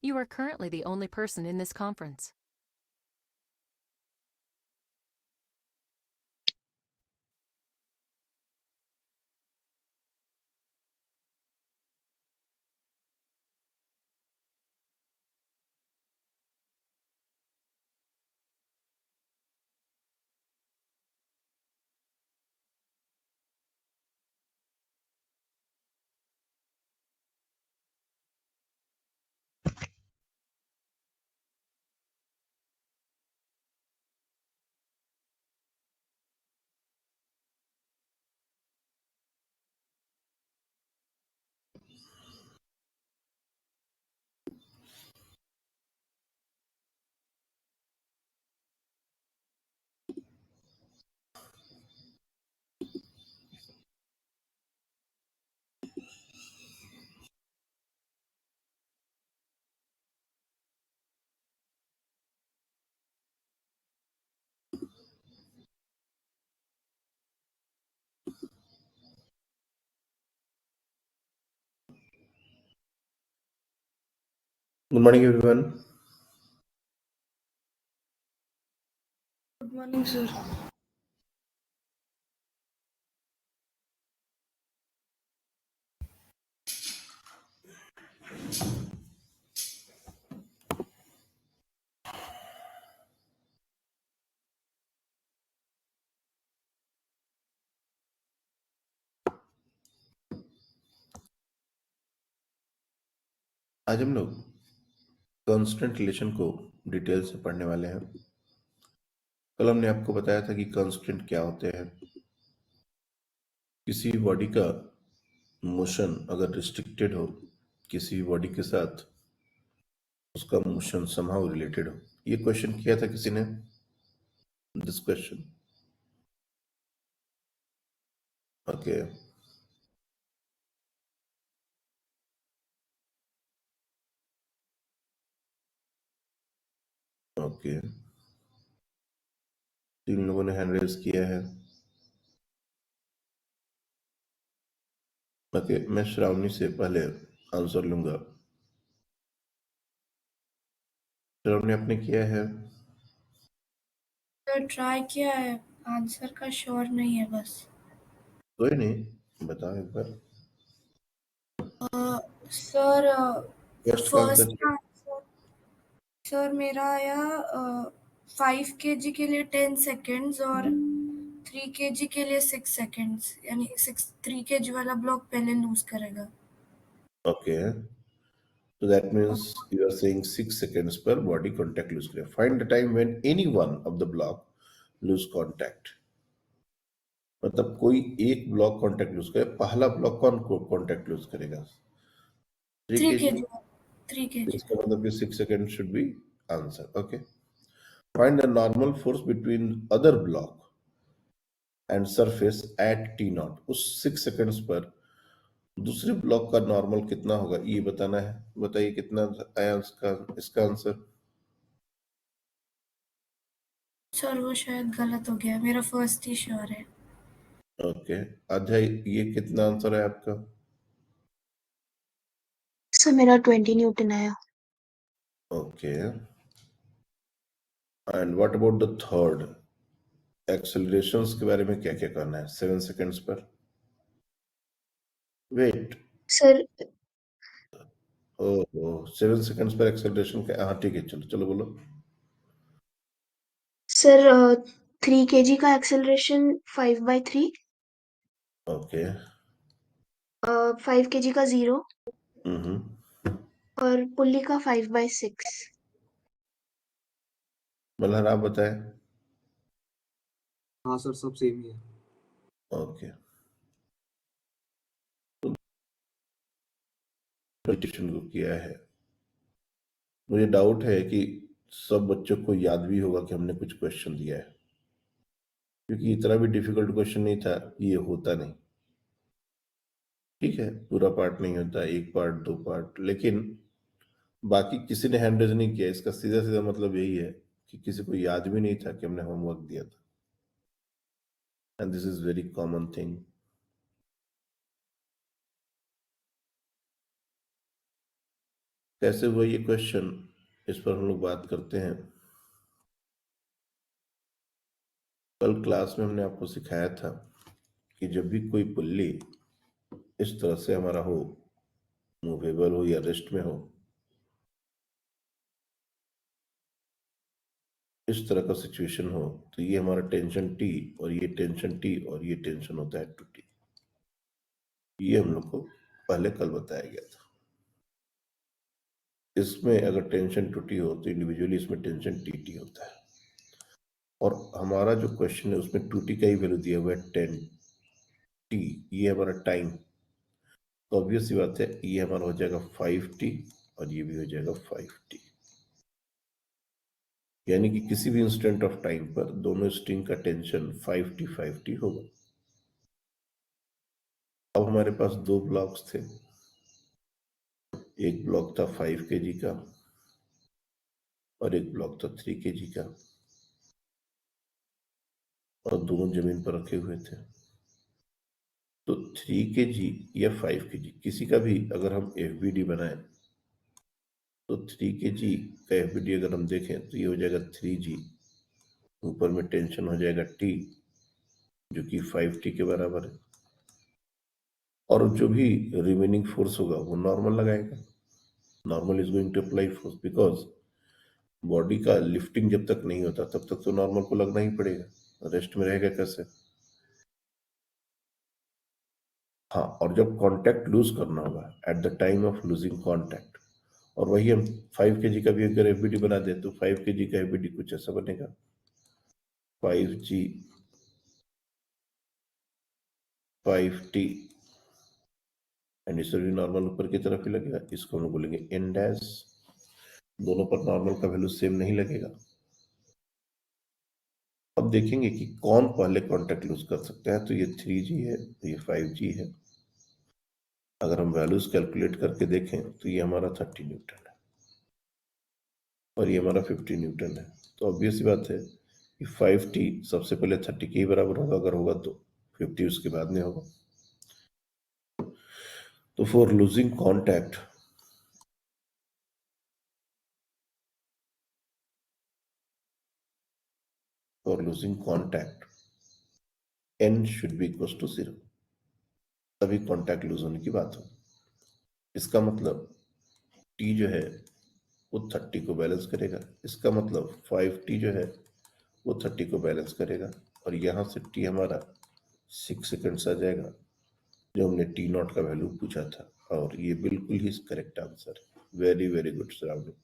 You are currently the only person in this conference. Good morning, everyone. Good morning, sir. आज हम लोग constant relation को detail से पढ़ने वाले हैं। कल हमने आपको बताया था कि कांस्टेंट क्या होते हैं। किसी बॉडी का मोशन अगर रिस्ट्रिक्टेड हो, किसी बॉडी के साथ उसका मोशन समहाउ रिलेटेड हो। ये क्वेश्चन किया था किसी ने, दिस क्वेश्चन। ओके, ओके, 3 लोगों ने हैंड रेज किया है। ओके, मैं श्रावणी से पहले आंसर लूंगा। श्रावणी आपने किया है? सर ट्राई किया है, आंसर का श्योर नहीं है बस। कोई नहीं, बताओ एक बार। सर फर्स्ट का आंसर फर्स्ट आंसर सर मेरा आया 5 kg के लिए 10 सेकेंड्स और 3 kg के लिए 6 सेकेंड्स, यानी 3 kg वाला ब्लॉक पहले लूज करेगा। Okay, so that means you are saying 6 seconds per body contact lose करेगा. Find the time when any one of the block lose contact. मतलब कोई एक ब्लॉक कांटेक्ट लूज करे, पहला ब्लॉक कौन को कांटेक्ट लूज करेगा? 3 3 kg. kg 3 kg इसका मतलब कि 6 seconds should be answer. Okay. Find the normal force between other block and surface at t naught. उस 6 seconds पर दूसरे ब्लॉक का नॉर्मल कितना होगा ये बताना है। बताइए कितना आया उसका, इसका आंसर। सर वो शायद गलत हो गया, मेरा फर्स्ट ही श्योर है। ओके, अध्याय ये कितना आंसर है आपका? सर मेरा 20 न्यूटन आया। Okay, and what about the third? Accelerations के बारे में क्या क्या करना है 7 सेकंड्स पर? वेट, सर ओ 7 सेकंड्स पर एक्सेलरेशन का, हाँ ठीक है, चलो चलो बोलो। सर 3 kg का एक्सेलरेशन 5/3, ओके, 5 kg का 0 हम्म, और पुल्ली का 5/6। मल्हार आप बताएं। हाँ सर, सब सेम ही है। ओके, मेडिटेशन को किया है। मुझे डाउट है कि सब बच्चों को याद भी होगा कि हमने कुछ क्वेश्चन दिया है, क्योंकि इतना भी डिफिकल्ट क्वेश्चन नहीं था, ये होता नहीं। ठीक है, पूरा पार्ट नहीं होता, एक पार्ट, 2 पार्ट, लेकिन बाकी किसी ने हैंड रेज नहीं किया। इसका सीधा सीधा मतलब यही है कि किसी को याद भी नहीं था कि हमने होमवर्क दिया था, and this is very common thing. कैसे हुआ ये क्वेश्चन, इस पर हम लोग बात करते हैं। कल क्लास में हमने आपको सिखाया था कि जब भी कोई पुल्ली इस तरह से हमारा हो, मूवेबल हो या रेस्ट में हो, इस तरह का सिचुएशन हो, तो ये हमारा टेंशन टी और ये टेंशन टी और ये टेंशन होता है 2t। ये हम लोग को पहले कल बताया गया था। इसमें अगर टेंशन 2t हो तो इंडिविजुअली इसमें टेंशन टी होता है। और हमारा जो क्वेश्चन है उसमें 2t का ही वैल्यू दिया हुआ है 10t, ये हमारा टाइम। तो ऑब्वियस सी बात है ये हमारा हो जाएगा 5t और ये भी हो जाएगा 5t। यानी कि किसी भी इंस्टेंट ऑफ टाइम पर दोनों स्ट्रिंग का टेंशन 5t होगा। अब हमारे पास दो ब्लॉक्स थे, एक ब्लॉक था 5 kg का और एक ब्लॉक था 3 kg का, और दोनों जमीन पर रखे हुए थे। तो 3 kg या 5 kg किसी का भी अगर हम FBD बनाए तो 3 kg का FBD अगर हम देखें तो ये हो जाएगा 3g, ऊपर में टेंशन हो जाएगा t जो कि 5t के बराबर है, और जो भी रिमेनिंग फोर्स होगा वो नॉर्मल लगाएगा। Normal is going to apply force because body का लिफ्टिंग जब तक नहीं होता तब तक तो नॉर्मल को लगना ही पड़ेगा, रेस्ट में रहेगा कैसे। हाँ, और जब कांटेक्ट लूज करना होगा at the time of losing contact, और वही हम 5 kg का भी अगर एफबीडी बना दे तो 5 kg का एफबीडी कुछ ऐसा बनेगा 5g 5t, एंड इस भी नॉर्मल ऊपर की तरफ ही लगेगा। इसको हम बोलेंगे n डैश। दोनों पर नॉर्मल का वैल्यू सेम नहीं लगेगा। अब देखेंगे कि कौन पहले कांटेक्ट लूज कर सकता है। तो ये 3g है, ये 5g है। अगर हम वैल्यूज कैलकुलेट करके देखें तो ये हमारा 30 न्यूटन है और ये हमारा 50 न्यूटन है। तो ऑब्वियस सी बात है कि 5t सबसे पहले 30 के ही बराबर होगा, अगर होगा तो 50 उसके बाद में होगा। तो for loosing contact n should be equal to 0, तभी कांटेक्ट लूज होने की बात हो। इसका मतलब t जो है वो 30 को बैलेंस करेगा, इसका मतलब 5t जो है वो 30 को बैलेंस करेगा, और यहां से t हमारा 6 सेकेंड्स आ जाएगा जो हमने t0 का वैल्यू पूछा था, और ये बिल्कुल ही करेक्ट आंसर है। Very very good surrounding.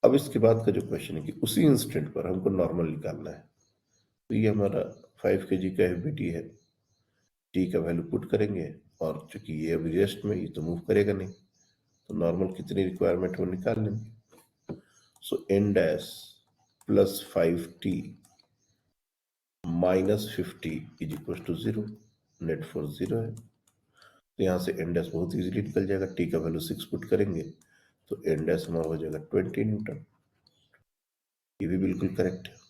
अब इसके बाद का जो क्वेश्चन है कि उसी इंस्टेंट पर हमको नॉर्मल निकालना है। तो ये हमारा 5 kg का एफबीटी है, टी का वैल्यू पुट करेंगे, और चूंकि ये अभी रेस्ट में, ये तो मूव करेगा नहीं, तो नॉर्मल कितनी रिक्वायरमेंट वो निकाल लेंगे। So n dash plus 5t minus 50 is equal to 0, net force 0 है। तो यहाँ से n डैश बहुत इजीली निकल जाएगा। t का वैल्यू 6 पुट करेंगे तो n डैश हमारा हो जाएगा 20 न्यूटन। ये भी बिल्कुल करेक्ट है।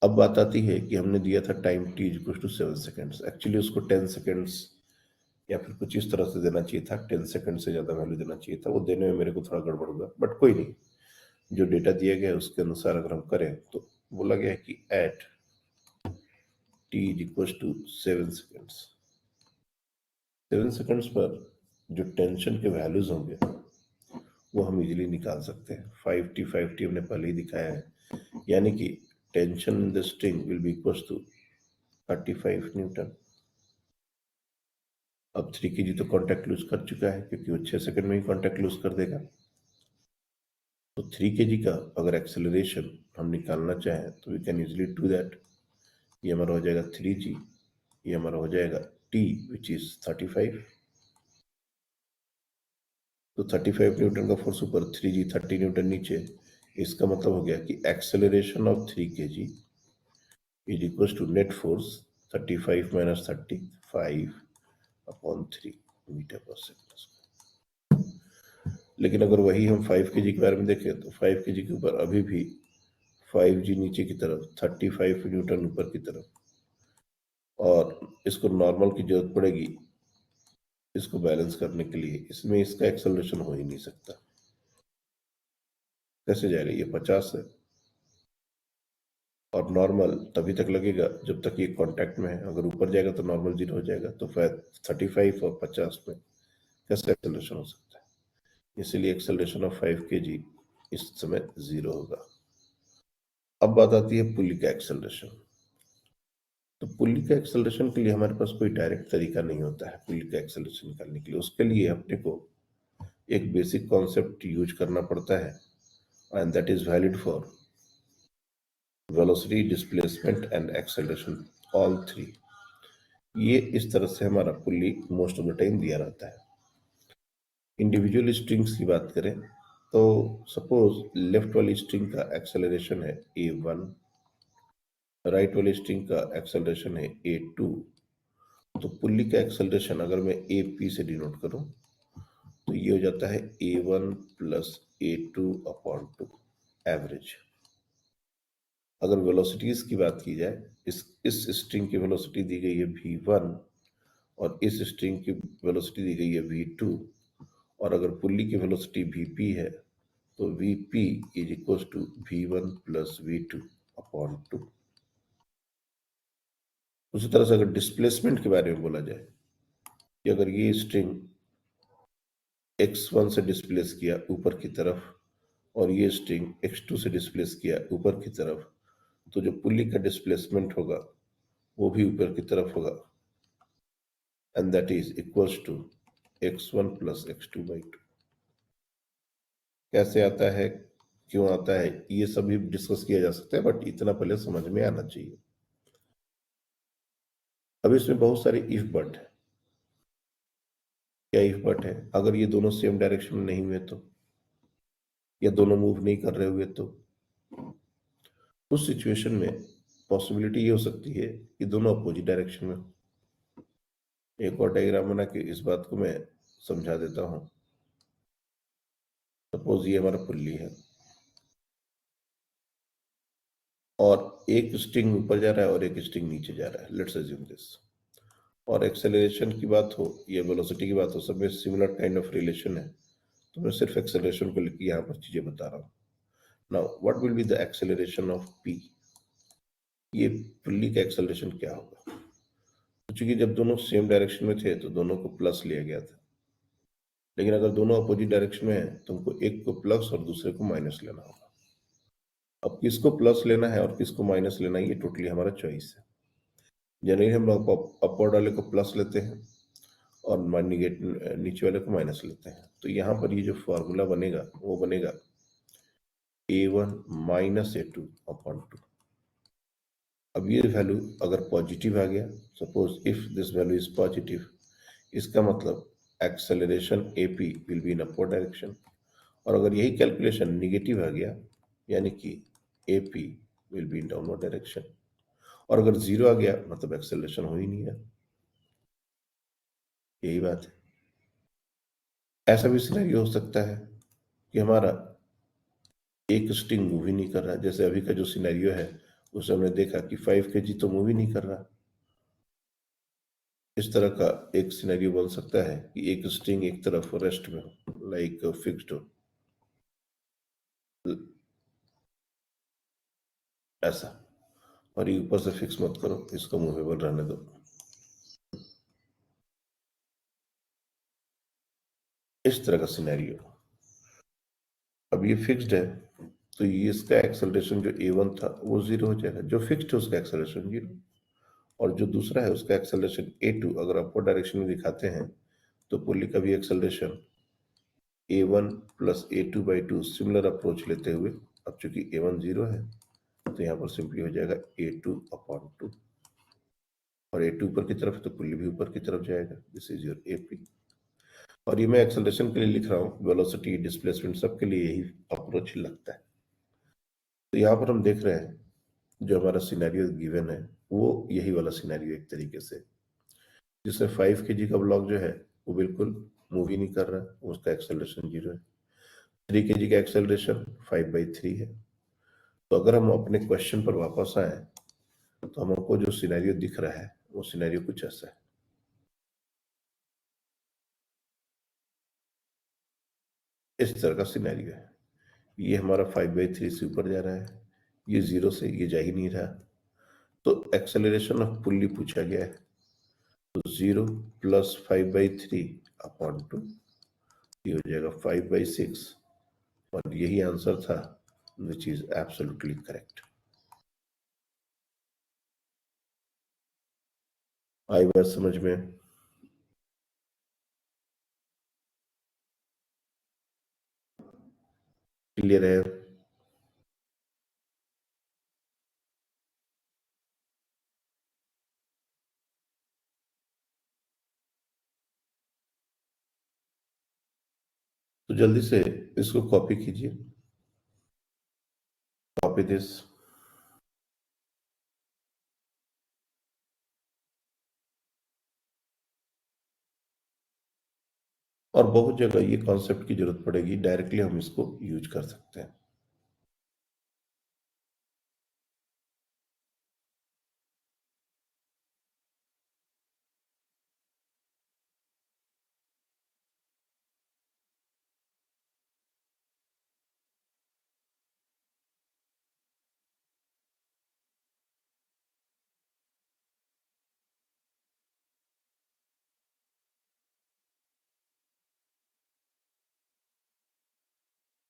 अब बात आती है कि हमने दिया था time t equal to 7 seconds. Actually उसको 10 सेकेंड्स या फिर कुछ इस तरह से देना चाहिए था, 10 सेकेंड से ज्यादा वैल्यू देना चाहिए था। वो देने में मेरे को थोड़ा गड़बड़ हुआ, बट कोई नहीं। जो डेटा दिया गया है उसके अनुसार अगर हम करें तो बोला गया है कि at t equal to 7 seconds, 7 seconds पर जो टेंशन के वैल्यूज होंगे वो हम इजीली निकाल सकते हैं। 5t हमने पहले ही दिखाया है, यानी कि tension in the string will be equal to 35 newton. अब 3 kg तो कांटेक्ट लूज कर चुका है क्योंकि वो 6 सेकंड में ही कांटेक्ट लूज कर देगा। तो 3 kg का अगर एक्सेलरेशन हम निकालना चाहें तो we can easily do that. ये हमारा हो जाएगा 3g, ये हमारा हो जाएगा t विच इज 35। तो 35 न्यूटन का फोर्स ऊपर, 3g 30 न्यूटन नीचे। इसका मतलब हो गया कि acceleration of 3 kg is equal to net force 35 minus 35 upon 3 metre per second. लेकिन अगर वही हम 5 kg के बारे में देखें तो 5 kg के ऊपर अभी भी 5g नीचे की तरफ, 35 न्यूटन ऊपर की तरफ, और इसको नॉर्मल की जरूरत पड़ेगी इसको बैलेंस करने के लिए, इसमें इसका एक्सेलरेशन हो ही नहीं सकता। कैसे जाएगा? ये 50 है और नॉर्मल तभी तक लगेगा जब तक ये कांटेक्ट में है, अगर ऊपर जाएगा तो नॉर्मल 0 हो जाएगा। तो 35 और 50 में कैसे एक्सेलरेशन हो सकता है? इसीलिए एक्सेलरेशन ऑफ 5 kg इस समय 0 होगा। अब बात आती है पुल्ली का एक्सेलरेशन। तो पुल्ली का एक्सेलरेशन के लिए हमारे पास कोई डायरेक्ट तरीका नहीं होता है पुल्ली का एक्सेलरेशन निकालने के लिए। उसके लिए अपने को एक बेसिक कॉन्सेप्ट यूज करना पड़ता है, and that is valid for velocity, displacement and acceleration, all three. ये इस तरह से हमारा pulley most of the time दिया रहता है। इंडिविजुअल स्ट्रिंग्स की बात करें तो सपोज लेफ्ट वाली स्ट्रिंग का एक्सेलरेशन है a1, राइट वाली स्ट्रिंग का एक्सेलरेशन है a2। तो पुल्ली का एक्सेलरेशन अगर मैं AP से डिनोट करूं तो ये हो जाता है a1 प्लस a2/2 एवरेज। अगर वेलोसिटीज की बात की जाए, इस स्ट्रिंग की वेलोसिटी दी गई है v1 और इस स्ट्रिंग की वेलोसिटी दी गई है v2, और अगर पुल्ली की वेलोसिटी vp है तो vp is equal to v1 plus v2/2। उसी तरह से अगर डिस्प्लेसमेंट के बारे में बोला जाए कि अगर ये स्ट्रिंग x1 से डिस्प्लेस किया ऊपर की तरफ और ये स्ट्रिंग x2 से डिस्प्लेस किया ऊपर की तरफ, तो जो पुल्ली का डिस्प्लेसमेंट होगा वो भी ऊपर की तरफ होगा, and that is equals to x1 plus x2/2। कैसे आता है, क्यों आता है, ये सभी डिस्कस किया जा सकता है, बट इतना पहले समझ में आना चाहिए। अब इसमें बहुत सारे इफ बट है। क्या इफ बट है? अगर ये दोनों सेम डायरेक्शन में नहीं हुए तो, या दोनों मूव नहीं कर रहे हुए तो, उस सिचुएशन में पॉसिबिलिटी ये हो सकती है कि दोनों अपोजिट डायरेक्शन में हो। एक और डायग्राम बना के इस बात को मैं समझा देता हूं। सपोज ये हमारा पुल्ली है और एक स्ट्रिंग ऊपर जा रहा है और एक स्ट्रिंग नीचे जा रहा है, लेट्स अज्यूम दिस। और एक्सेलरेशन की बात हो या वेलोसिटी की बात हो, सब में सिमिलर काइंड ऑफ रिलेशन है, तो मैं सिर्फ एक्सेलरेशन को लेकर यहाँ पर चीजें बता रहा हूँ। Now what will be the acceleration of p? ये पुल्ली का एक्सेलरेशन क्या होगा? तो चूंकि जब दोनों सेम डायरेक्शन में थे तो दोनों को प्लस लिया गया था, लेकिन अगर दोनों अपोजिट डायरेक्शन में है तो हमको एक को प्लस और दूसरे को माइनस लेना होगा। अब किसको प्लस लेना है और किसको माइनस लेना है ये टोटली हमारा चॉइस है। जनरली हम लोग अपवर्ड वाले को प्लस लेते हैं और नीचे वाले को माइनस लेते हैं। तो यहाँ पर ये जो फॉर्मूला बनेगा वो बनेगा a1 माइनस a2/2। अब ये वैल्यू अगर पॉजिटिव आ गया, suppose if this value is positive, इसका मतलब acceleration AP will be in upward direction. और अगर यही कैलकुलेशन निगेटिव आ गया, यानी कि AP will be in downward direction. और अगर 0 आ गया मतलब एक्सेलरेशन हो ही नहीं है। यही बात है। ऐसा भी सिनेरियो हो सकता है कि हमारा एक स्ट्रिंग मूव ही नहीं कर रहा, जैसे अभी का जो सिनेरियो है उसमें हमने देखा कि 5 kg तो मूव ही नहीं कर रहा। इस तरह का एक सिनेरियो बन सकता है कि एक स्ट्रिंग एक तरफ रेस्ट में हो, लाइक फिक्स्ड हो, ऐसा, और ये ऊपर से फिक्स मत करो, इसको मूवेबल रहने दो। इस तरह का सिनेरियो। अब ये फिक्स्ड है तो ये इसका एक्सेलरेशन जो a1 था वो 0 हो जाएगा, जो फिक्स्ड है उसका एक्सेलरेशन 0, और जो दूसरा है उसका एक्सेलरेशन a2 अगर अपवर्ड डायरेक्शन में दिखाते हैं तो पुल्ली का भी acceleration a1 plus a2/2 similar approach लेते हुए, अब चूंकि a1 0 है तो यहाँ पर सिंपली हो जाएगा a2/2, और a2 ऊपर की तरफ तो पुल्ली भी ऊपर की तरफ जाएगा। This is your AP। और ये मैं एक्सेलरेशन के लिए लिख रहा हूँ, वेलोसिटी, डिस्प्लेसमेंट सबके लिए यही अप्रोच लगता है। तो यहाँ पर हम देख रहे हैं जो हमारा सिनेरियो गिवन है वो यही वाला सिनेरियो एक तरीके से, जिसमें 5 kg का ब्लॉक जो है वो बिल्कुल मूव ही नहीं कर रहा, उसका एक्सेलरेशन 0 है। 3 kg का एक्सेलरेशन 5/3 है। तो अगर हम अपने क्वेश्चन पर वापस आए तो हमको जो सिनेरियो दिख रहा है वो सिनेरियो कुछ ऐसा है। इस तरह का सिनेरियो है। ये हमारा 5/3 से ऊपर जा रहा है, ये 0 से ये जा ही नहीं रहा, तो एक्सेलरेशन ऑफ पुल्ली पूछा गया है, तो 0 + 5/3 अपॉन 2, ये हो जाएगा 5/6, और यही आंसर था, विच इज एब्सोल्युटली करेक्ट। आई बात समझ में? क्लियर है? तो जल्दी से इसको कॉपी कीजिए, कॉपी दिस, और बहुत जगह ये कॉन्सेप्ट की जरूरत पड़ेगी, डायरेक्टली हम इसको यूज कर सकते हैं।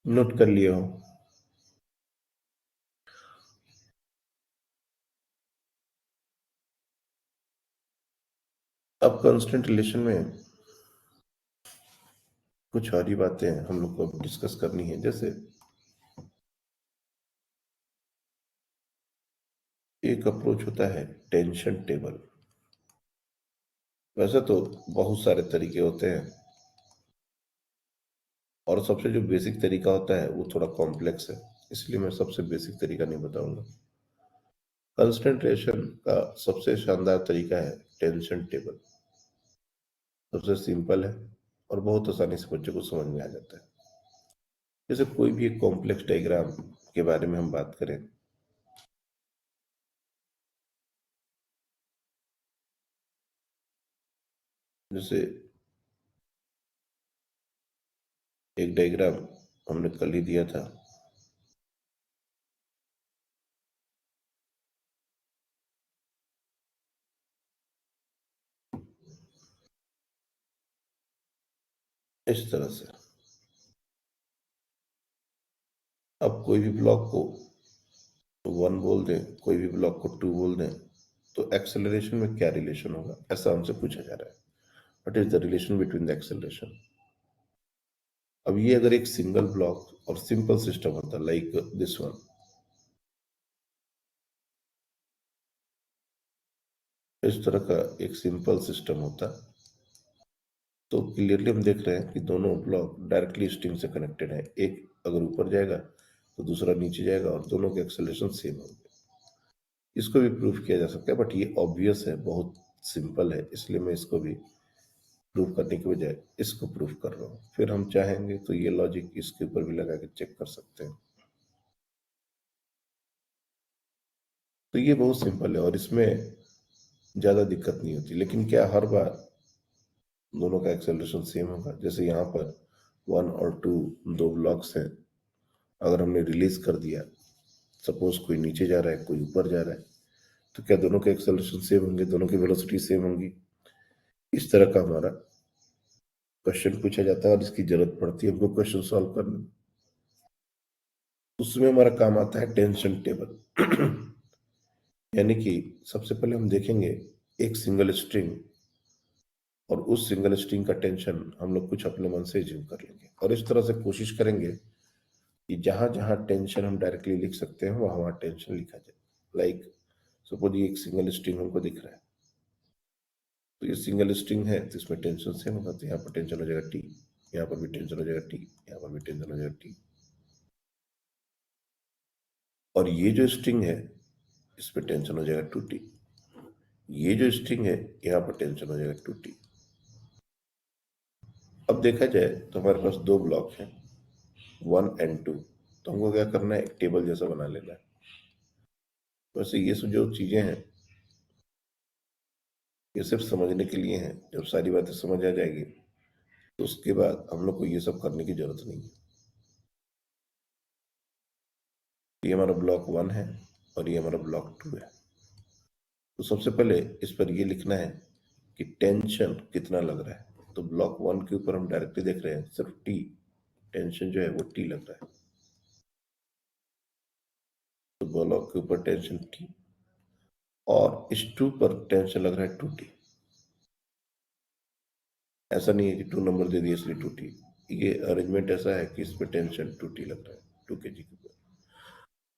नोट कर लिए हो? अब कांस्टेंट रिलेशन में कुछ और ही बातें हम लोग को अब डिस्कस करनी है। जैसे एक अप्रोच होता है टेंशन टेबल। वैसे तो बहुत सारे तरीके होते हैं, और सबसे जो बेसिक तरीका होता है वो थोड़ा कॉम्प्लेक्स है, इसलिए मैं सबसे बेसिक तरीका नहीं बताऊंगा। कंसंट्रेशन का सबसे शानदार तरीका है टेंशन टेबल। सबसे सिंपल है और बहुत आसानी से बच्चों को समझ में आ जाता है। जैसे कोई भी एक कॉम्प्लेक्स डायग्राम के बारे में हम बात करें, जैसे एक डायग्राम हमने कल ही दिया था, इस तरह से। अब कोई भी ब्लॉक को 1 बोल दें, कोई भी ब्लॉक को 2 बोल दें, तो एक्सेलरेशन में क्या रिलेशन होगा, ऐसा हमसे पूछा जा रहा है। What is the relation between the acceleration? अब ये अगर एक सिंगल ब्लॉक और सिंपल सिस्टम होता लाइक दिस वन, इस तरह का एक सिंपल सिस्टम होता, तो क्लियरली हम देख रहे हैं कि दोनों ब्लॉक डायरेक्टली स्ट्रिंग से कनेक्टेड है। एक अगर ऊपर जाएगा तो दूसरा नीचे जाएगा, और दोनों के एक्सेलरेशन सेम होंगे। इसको भी प्रूफ किया जा सकता है, बट ये ऑब्वियस है, बहुत सिंपल है, इसलिए मैं इसको भी प्रूफ करने के बजाय इसको प्रूफ कर रहा हूँ। फिर हम चाहेंगे तो ये लॉजिक इसके ऊपर भी लगा के चेक कर सकते हैं। तो ये बहुत सिंपल है और इसमें ज्यादा दिक्कत नहीं होती। लेकिन क्या हर बार दोनों का एक्सेलरेशन सेम होगा? जैसे यहाँ पर 1 और 2 दो ब्लॉक्स हैं, अगर हमने रिलीज कर दिया, सपोज कोई नीचे जा रहा है कोई ऊपर जा रहा है, तो क्या दोनों के एक्सेलरेशन सेम होंगे, दोनों की वेलोसिटी सेम होंगी? इस तरह का हमारा क्वेश्चन पूछा जाता है और इसकी जरूरत पड़ती है हमको क्वेश्चन सॉल्व करने। उसमें हमारा काम आता है टेंशन टेबल। यानी कि सबसे पहले हम देखेंगे एक सिंगल स्ट्रिंग, और उस सिंगल स्ट्रिंग का टेंशन हम लोग कुछ अपने मन से एज्यूम कर लेंगे, और इस तरह से कोशिश करेंगे कि जहां जहां टेंशन हम डायरेक्टली लिख सकते हैं वहां वहां टेंशन लिखा जाए। लाइक सपोज ये एक सिंगल स्ट्रिंग हमको दिख रहा है, तो ये सिंगल स्ट्रिंग है तो इसमें टेंशन सेम होगा, तो यहाँ पर टेंशन हो जाएगा टी, यहाँ पर भी टेंशन हो जाएगा टी, यहाँ पर भी टेंशन हो जाएगा टी। और ये जो स्ट्रिंग है इसमें टेंशन हो जाएगा 2t, ये जो स्ट्रिंग है यहाँ पर टेंशन हो जाएगा 2t। अब देखा जाए तो हमारे पास दो ब्लॉक हैं 1 और 2, तो हमको क्या करना है, एक टेबल जैसा बना लेना है। वैसे ये सब जो चीजें हैं ये सिर्फ समझने के लिए है। जब सारी बातें समझ आ जाएगी तो उसके बाद हम लोग को ये सब करने की जरूरत नहीं है। ये हमारा ब्लॉक 1 है और ये हमारा ब्लॉक 2 है। तो सबसे पहले इस पर ये लिखना है कि टेंशन कितना लग रहा है। तो ब्लॉक 1 के ऊपर हम डायरेक्टली देख रहे हैं सिर्फ टी, टेंशन जो है वो टी लग रहा है। तो ब्लॉक के ऊपर टेंशन टी और इस 2 पर टेंशन लग रहा है 2t। ऐसा नहीं है कि 2 नंबर दे दिए इसलिए 2t। ये अरेंजमेंट ऐसा है कि इस पर टेंशन 2t लग रहा है 2 kg के ऊपर।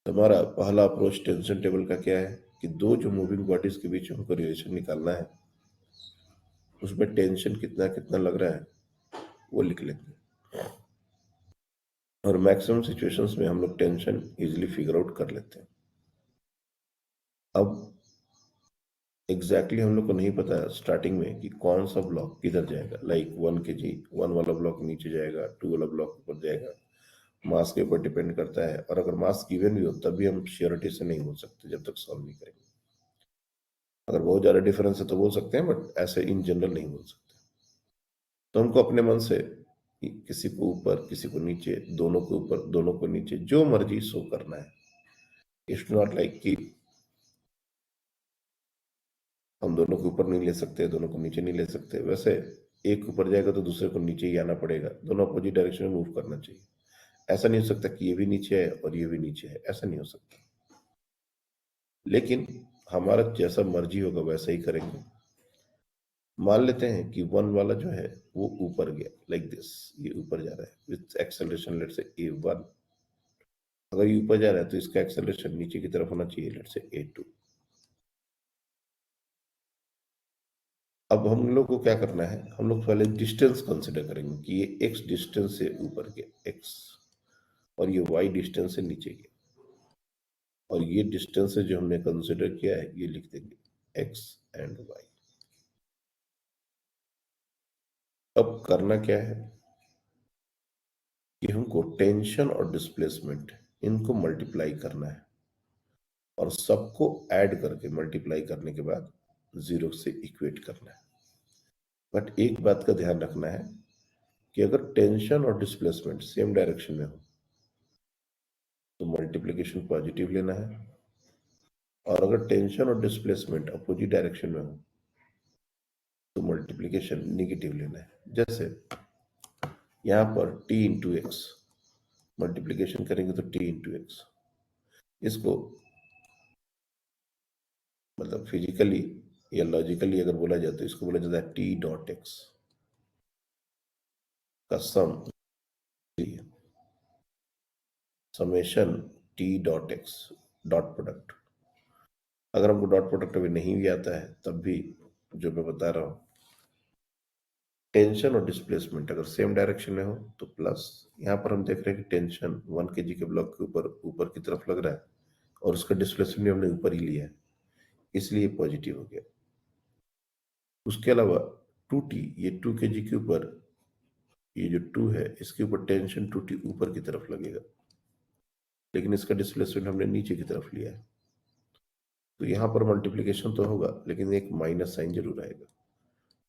तो हमारा पहला अप्रोच टेंशन टेबल का क्या है कि दो जो मूविंग बॉडीज के बीच हमको रिलेशन निकालना है, उसमें टेंशन कितना कितना लग रहा है वो लिख लेंगे। और मैक्सिमम सिचुएशंस में हम लोग टेंशन इजीली फिगर आउट कर लेते हैं। अब एग्जैक्टली हम लोग को नहीं पता है स्टार्टिंग में कि कौन सा ब्लॉक किधर जाएगा। लाइक 1 kg 1 वाला ब्लॉक नीचे जाएगा, 2 वाला ब्लॉक ऊपर जाएगा। मास के ऊपर डिपेंड करता है। और अगर मास गिवन भी हो तब भी हम श्योरिटी से नहीं बोल सकते जब तक सॉल्व नहीं करेंगे। अगर बहुत ज्यादा डिफरेंस है तो बोल सकते हैं, बट ऐसे इन जनरल नहीं बोल सकते। तो हमको अपने मन से किसी को ऊपर किसी को नीचे, दोनों को ऊपर दोनों को नीचे, जो मर्जी शो करना है। इट्स नॉट लाइक कि हम दोनों को ऊपर नहीं ले सकते, दोनों को नीचे नहीं ले सकते। वैसे एक ऊपर जाएगा तो दूसरे को नीचे ही आना पड़ेगा, दोनों अपोजिट डायरेक्शन में मूव करना चाहिए। ऐसा नहीं हो सकता कि ये भी नीचे है और ये भी नीचे है, ऐसा नहीं हो सकता। लेकिन हमारा जैसा मर्जी होगा वैसा ही करेंगे। मान लेते हैं कि 1 वाला जो है वो ऊपर गया, लाइक दिस, ये ऊपर जा रहा है विथ एक्सेलरेशन लेट से a1। अगर ये ऊपर जा रहा है तो इसका एक्सेलरेशन नीचे की तरफ होना चाहिए, लेट से a2। अब हम लोग को क्या करना है, हम लोग पहले डिस्टेंस कंसिडर करेंगे कि ये x डिस्टेंस से ऊपर गया x, और ये y डिस्टेंस से नीचे गया। और ये डिस्टेंस जो हमने कंसिडर किया है ये लिख देंगे x एंड y। अब करना क्या है कि हमको टेंशन और डिस्प्लेसमेंट इनको मल्टीप्लाई करना है, और सबको ऐड करके मल्टीप्लाई करने के बाद 0 से इक्वेट करना है। बट एक बात का ध्यान रखना है कि अगर टेंशन और डिस्प्लेसमेंट सेम डायरेक्शन में हो तो मल्टीप्लिकेशन पॉजिटिव लेना है, और अगर टेंशन और डिस्प्लेसमेंट अपोजिट डायरेक्शन में हो तो मल्टीप्लिकेशन निगेटिव लेना है। जैसे यहां पर t इंटू एक्स मल्टीप्लिकेशन करेंगे तो t इंटू एक्स, इसको मतलब फिजिकली या लॉजिकली अगर बोला जाए तो इसको बोला जाता है t डॉट एक्स का sum, summation t dot x dot product. अगर हमको डॉट प्रोडक्ट अभी नहीं भी आता है तब भी जो मैं बता रहा हूं, टेंशन और डिस्प्लेसमेंट अगर सेम डायरेक्शन में हो तो प्लस। यहां पर हम देख रहे हैं कि टेंशन 1 kg के ब्लॉक के ऊपर ऊपर की तरफ लग रहा है और उसका डिस्प्लेसमेंट हमने ऊपर ही लिया है, इसलिए पॉजिटिव हो गया। उसके अलावा 2t, ये 2 kg के ऊपर ये जो 2 है इसके ऊपर टेंशन 2t ऊपर की तरफ लगेगा, लेकिन इसका डिस्प्लेसमेंट हमने नीचे की तरफ लिया है। तो यहां पर मल्टीप्लीकेशन तो होगा लेकिन एक माइनस साइन जरूर आएगा।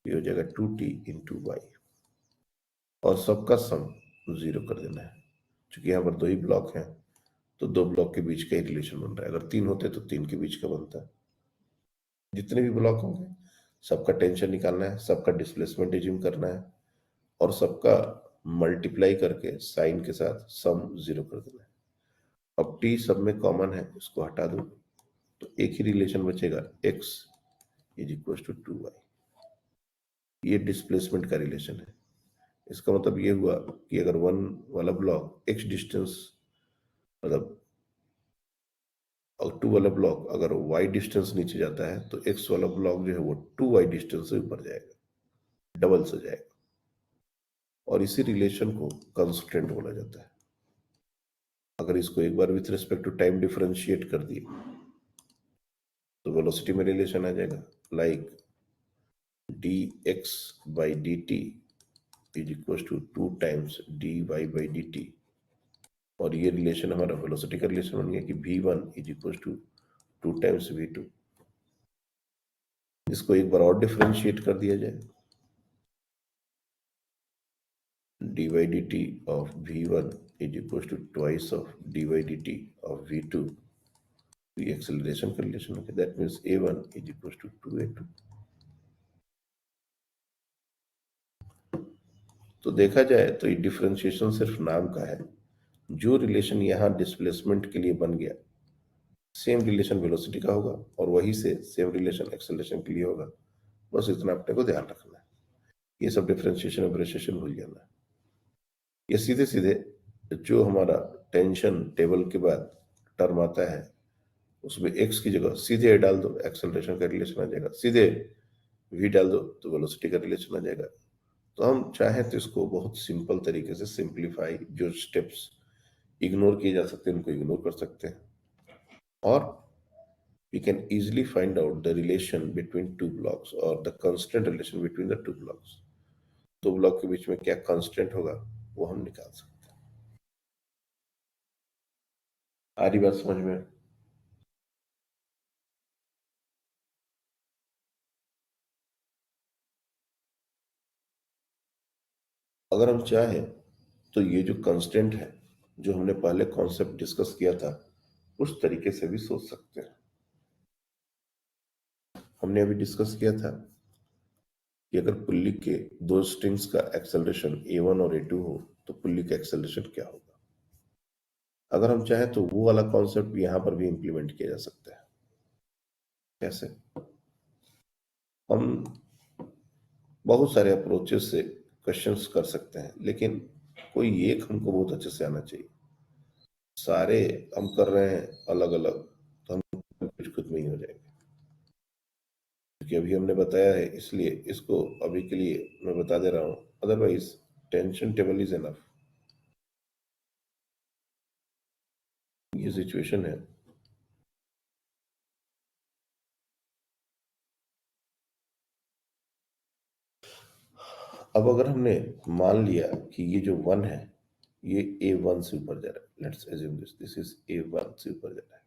ये हो जाएगा 2t इंटू वाई, और सबका सम 0 कर देना है। क्योंकि यहाँ पर 2 ही ब्लॉक हैं तो 2 ब्लॉक के बीच का ही रिलेशन बन रहा है। अगर 3 होते तो 3 के बीच का बनता है। जितने भी ब्लॉक होंगे सबका टेंशन निकालना है, सबका डिस्प्लेसमेंट एज्यूम करना है, और सबका मल्टीप्लाई करके साइन के साथ सम 0 कर देना है। अब t सब में कॉमन है, इसको हटा दो तो एक ही रिलेशन बचेगा, x is equal to 2y। ये डिस्प्लेसमेंट का रिलेशन है। इसका मतलब ये हुआ कि अगर 1 वाला ब्लॉक x डिस्टेंस, मतलब और 2 वाला ब्लॉक अगर y डिस्टेंस नीचे जाता है तो x वाला ब्लॉक जो है वो 2y डिस्टेंस से ऊपर जाएगा, डबल से जाएगा। और इसी रिलेशन को कंस्ट्रेंट बोला जाता है। अगर इसको एक बार with respect to time differentiate कर दिए तो वेलोसिटी में रिलेशन आ जाएगा, like dx by dt is equal to 2 times dy by dt। और ये रिलेशन हमारा वेलोसिटी का रिलेशन बन गया कि v1 is equal to 2 times v2। इसको एक बार और डिफरेंशिएट कर दिया जाए, dy dt of v1 is equals to twice of dy dt of v2, ये एक्सेलरेशन का रिलेशन होगा, that means a1 is equals to 2a2। तो देखा जाए तो ये डिफरेंशिएशन सिर्फ नाम का है। जो रिलेशन यहाँ डिस्प्लेसमेंट के लिए बन गया, सेम रिलेशन वेलोसिटी का होगा और वही से सेम रिलेशन एक्सेलरेशन के लिए होगा। बस इतना अपने को ध्यान रखना है। ये सब डिफरेंशिएशन अप्रिसिएशन भूल जाना है। ये सीधे सीधे जो हमारा टेंशन टेबल के बाद टर्म आता है उसमें x की जगह सीधे a डाल दो, एक्सेलरेशन का रिलेशन आ जाएगा, सीधे v डाल दो तो वेलोसिटी का रिलेशन आ जाएगा। तो हम चाहें तो इसको बहुत सिंपल तरीके से सिंप्लीफाई, जो स्टेप्स इग्नोर किए जा सकते हैं उनको इग्नोर कर सकते हैं, और we can easily find out the relation between two blocks or the constant relation between the two blocks। दो ब्लॉक के बीच में क्या कांस्टेंट होगा वो हम निकाल सकते हैं। आ रही बात समझ में? अगर हम चाहें तो ये जो कांस्टेंट है, जो हमने पहले कॉन्सेप्ट डिस्कस किया था, उस तरीके से भी सोच सकते हैं। हमने अभी डिस्कस किया था कि अगर पुल्ली के दो स्ट्रिंग्स का एक्सेलरेशन a1 और a2 हो तो पुल्ली का एक्सेलरेशन क्या होगा। अगर हम चाहें तो वो वाला कॉन्सेप्ट यहां पर भी इंप्लीमेंट किया जा सकता है। कैसे? हम बहुत सारे अप्रोचेस से क्वेश्चंस कर सकते हैं, लेकिन कोई एक हमको बहुत अच्छे से आना चाहिए। सारे हम कर रहे हैं अलग अलग तो हम कुछ खुद में ही हो जाएंगे। क्योंकि अभी हमने बताया है, इसलिए इसको अभी के लिए मैं बता दे रहा हूं, otherwise tension table is enough. ये सिचुएशन है। अब अगर हमने मान लिया कि ये जो 1 है ये a1 से ऊपर जा रहा है, let's assume this is a1 से ऊपर जा रहा है,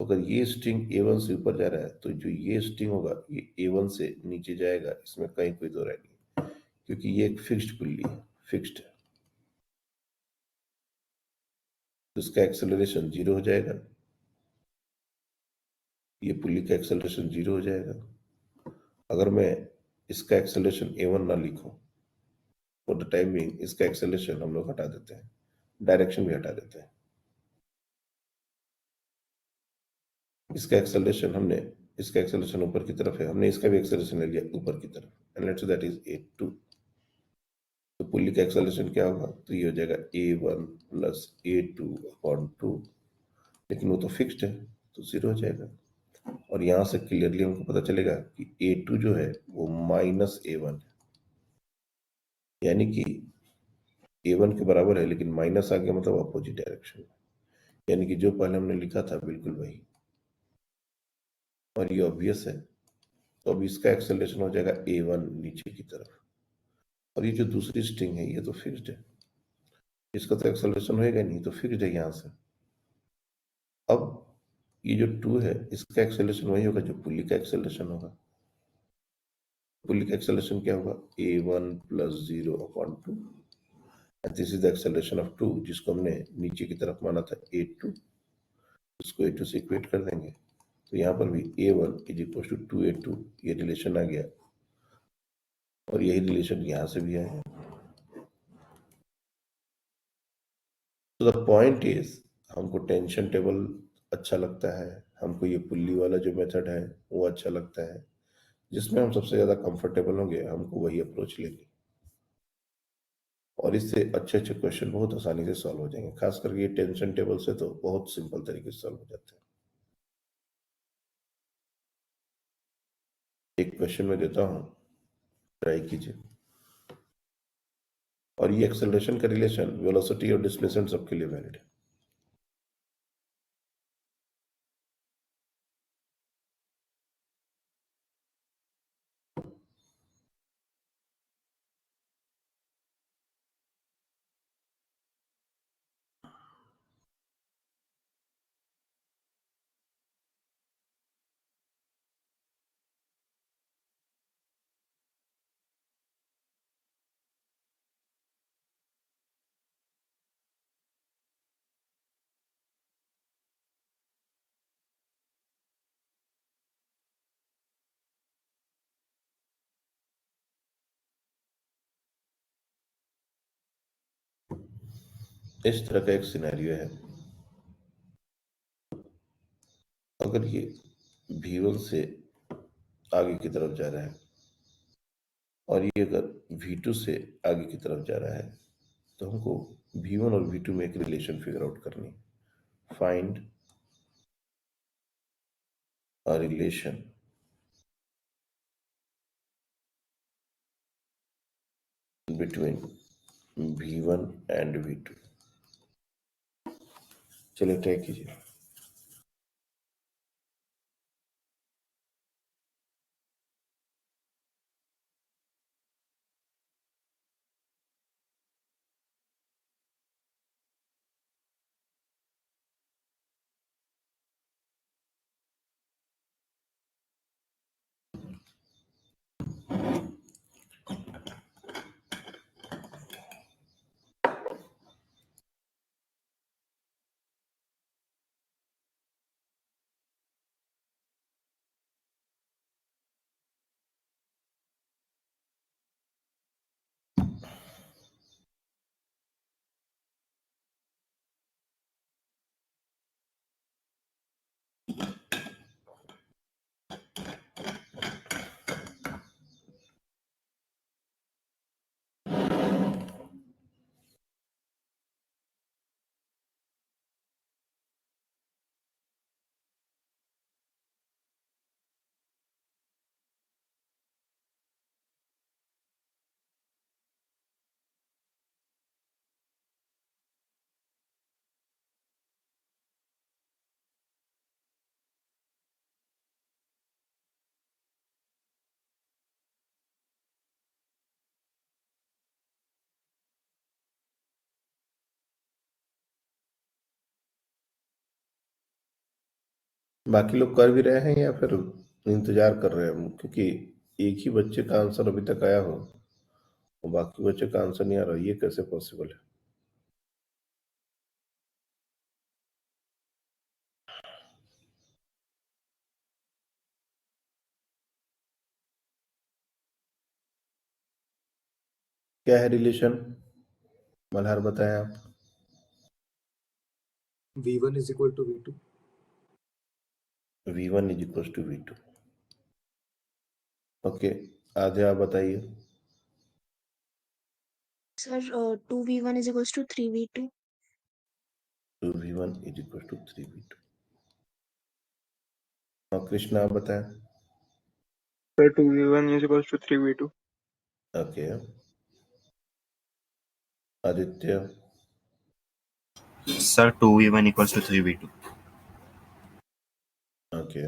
तो अगर ये स्ट्रिंग a1 से ऊपर जा रहा है तो जो ये स्ट्रिंग होगा ये a1 से नीचे जाएगा, इसमें कहीं कोई दो राय नहीं, क्योंकि ये एक फिक्स्ड पुल्ली है, फिक्स्ड है, तो इसका एक्सेलरेशन 0 हो जाएगा, ये पुल्ली का एक्सेलरेशन 0 हो जाएगा। अगर मैं इसका एक्सेलरेशन a1 ना लिखूं, फॉर द टाइम बीइंग इसका एक्सेलरेशन हम लोग हटा देते हैं, डायरेक्शन भी हटा देते हैं। इसका एक्सेलरेशन ऊपर की तरफ है, हमने इसका भी एक्सेलरेशन ले लिया ऊपर की तरफ, and let's say that is a2। तो पुल्ली का एक्सेलरेशन क्या होगा, तो ये हो जाएगा a1 प्लस a2 अपॉन 2, लेकिन वो तो फिक्स्ड है तो 0 हो जाएगा। और यहां से क्लियरली हमको पता चलेगा कि a2 जो है वो माइनस a1 है, यानी कि a1 के बराबर है लेकिन माइनस आ गया, मतलब अपोजिट डायरेक्शन में, यानी कि जो पहले हमने लिखा था बिल्कुल वही। और ये ऑब्वियस है, तो अब इसका एक्सेलरेशन हो जाएगा a1 नीचे की तरफ, और ये जो दूसरी स्ट्रिंग है ये तो फिक्स्ड है, इसका तो एक्सेलरेशन होएगा नहीं, तो फिक्स्ड है यहाँ से। अब ये जो 2 है इसका एक्सेलरेशन वही होगा जो पुल्ली का एक्सेलरेशन होगा। पुल्ली का एक्सेलरेशन क्या होगा, a1 plus 0 upon 2, and this is the acceleration of 2, जिसको हमने नीचे की तरफ माना था a2, उसको a2 से इक्वेट कर देंगे, तो यहाँ पर भी a1 is equal to 2a2, ये रिलेशन आ गया, और यही रिलेशन यहाँ से भी आया। तो द पॉइंट इज, हमको टेंशन टेबल अच्छा लगता है, हमको ये पुल्ली वाला जो मेथड है वो अच्छा लगता है, जिसमें हम सबसे ज्यादा कंफर्टेबल होंगे हमको वही अप्रोच लेंगे, और इससे अच्छे अच्छे क्वेश्चन बहुत आसानी से सॉल्व हो जाएंगे। खास करके ये टेंशन टेबल से तो बहुत सिंपल तरीके से सॉल्व हो जाते हैं। एक क्वेश्चन में देता हूं, ट्राई कीजिए। और ये एक्सेलरेशन का रिलेशन वेलोसिटी और डिस्प्लेसमेंट सबके लिए वैलिड है। इस तरह का एक सिनेरियो है। अगर ये V1 से आगे की तरफ जा रहा है और ये अगर V2 से आगे की तरफ जा रहा है, तो हमको V1 और V2 में एक रिलेशन फिगर आउट करनी है। Find a relation between V1 and V2। चलिए ट्राई कीजिए। बाकी लोग कर भी रहे हैं या फिर इंतजार कर रहे हैं? क्योंकि एक ही बच्चे का आंसर अभी तक आया हो और बाकी बच्चे का आंसर नहीं आ रहा, ये कैसे पॉसिबल है? क्या है रिलेशन? मल्हार बताएं आप। V1 is equal to V2. V1 is equal to V2। Okay, आधे आप बताइए। Sir, 2v1 is equals to 3v2. 2V1 is equal to 3V2। और कृष्णा आप बताएं। Sir, 2v1 is equals to 3v2. Okay, Aditya. Sir, 2v1 equals to 3v2. Okay,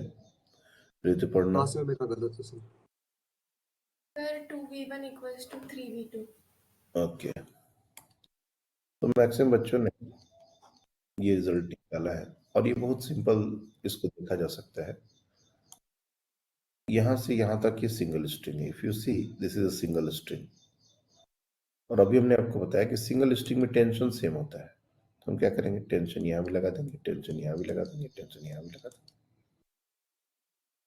Rituparna. हाँ sir मेरा गलत है sir. Sir 2v1 equals to 3v2। Okay, तो maximum बच्चों ने ये रिजल्ट निकाला है और ये बहुत सिंपल इसको देखा जा सकता है। यहां से यहां तक ये सिंगल स्ट्रिंग है। If you see this is a single string, और अभी हमने आपको बताया कि सिंगल स्ट्रिंग में टेंशन सेम होता है, तो हम क्या करेंगे, टेंशन यहां भी लगा देंगे, टेंशन यहां भी लगा देंगे, टेंशन यहां भी लगा देंगे।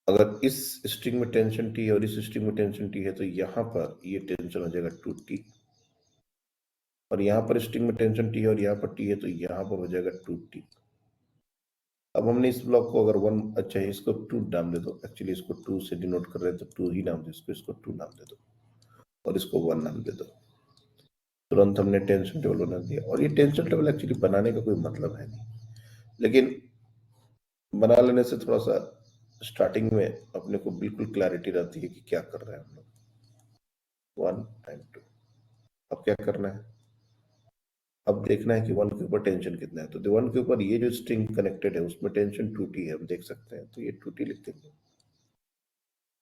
अगर इस स्ट्रिंग में टेंशन टी और इस स्ट्रिंग में टेंशन टी है तो यहाँ पर ये टेंशन हो जाएगा 2t, और यहाँ पर स्ट्रिंग में टेंशन टी और यहाँ पर टी है तो यहाँ पर हो जाएगा 2t। अब हमने इस ब्लॉक को अगर 1, अच्छा इसको 2 नाम दे दो, एक्चुअली इसको 2 से डिनोट कर रहे हैं तो 2 ही नाम दो, इसको 2 नाम दे दो और इसको 1 नाम दे दो। तुरंत हमने टेंशन टेबल बना दिया, और ये टेंशन टेबल एक्चुअली बनाने का कोई मतलब है नहीं, लेकिन बना लेने से थोड़ा सा स्टार्टिंग में अपने को बिल्कुल क्लैरिटी रहती है कि क्या कर रहे हैं हम लोग। 1 एंड 2। अब क्या करना है, अब देखना है कि 1 के ऊपर टेंशन कितना है। तो 1 के ऊपर ये जो स्ट्रिंग कनेक्टेड है उसमें टेंशन 2t है, हम देख सकते हैं, तो ये 2t लिख देंगे।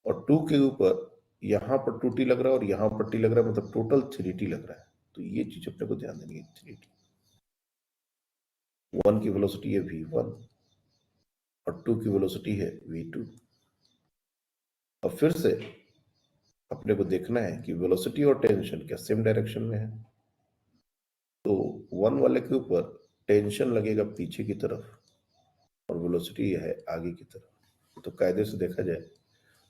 और 2 के ऊपर यहाँ पर 2t लग रहा है और यहाँ पर t लग रहा है, मतलब टोटल 3t लग रहा है। तो ये चीज अपने को ध्यान देनी है, 3t। 1 की वेलोसिटी है v1 और 2 की वेलोसिटी है v2। अब फिर से अपने को देखना है कि वेलोसिटी और टेंशन क्या सेम डायरेक्शन में है। तो 1 वाले के ऊपर टेंशन लगेगा पीछे की तरफ और वेलोसिटी है आगे की तरफ। तो कायदे से देखा जाए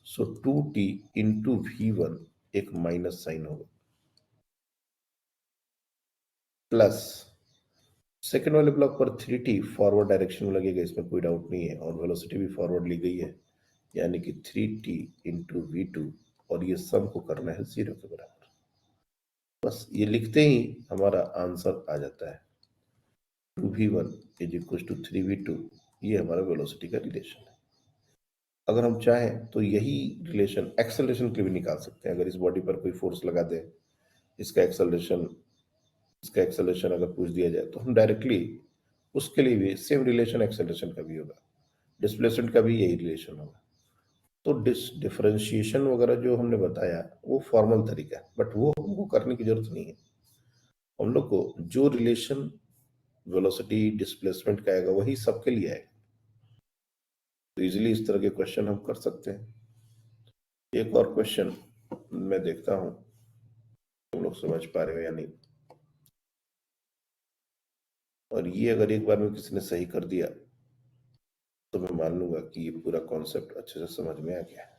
सो 2t इंटू v1 एक माइनस साइन होगा, प्लस सेकेंड वाले ब्लॉक पर 3t फॉरवर्ड डायरेक्शन में लगेगा, इसमें कोई डाउट नहीं है, और वेलोसिटी भी फॉरवर्ड ली गई है, यानी कि 3t इंटू V2, और ये सम को करना है 0 के बराबर। बस ये लिखते ही हमारा आंसर आ जाता है 2v1 is equal to 3v2। ये हमारा वेलोसिटी का रिलेशन है। अगर हम चाहें तो यही रिलेशन एक्सेलरेशन के लिए भी निकाल सकते हैं। अगर इस बॉडी पर कोई फोर्स लगा दे, इसका एक्सेलरेशन अगर पूछ दिया जाए, तो हम डायरेक्टली उसके लिए भी सेम रिलेशन एक्सेलरेशन का भी होगा, डिस्प्लेसमेंट का भी यही रिलेशन होगा। तो डिफरेंशिएशन वगैरह जो हमने बताया वो फॉर्मल तरीका है, बट वो हमको करने की जरूरत नहीं है। हम लोग को जो रिलेशन वेलोसिटी डिस्प्लेसमेंट का आएगा वही सबके लिए आएगा। तो इजीली इस तरह के क्वेश्चन हम कर सकते हैं। एक और क्वेश्चन मैं देखता हूं तुम लोग समझ पा रहे हो या नहीं, और ये अगर एक बार में किसी ने सही कर दिया तो मैं मान लूंगा कि ये पूरा कॉन्सेप्ट अच्छे से समझ में आ गया है।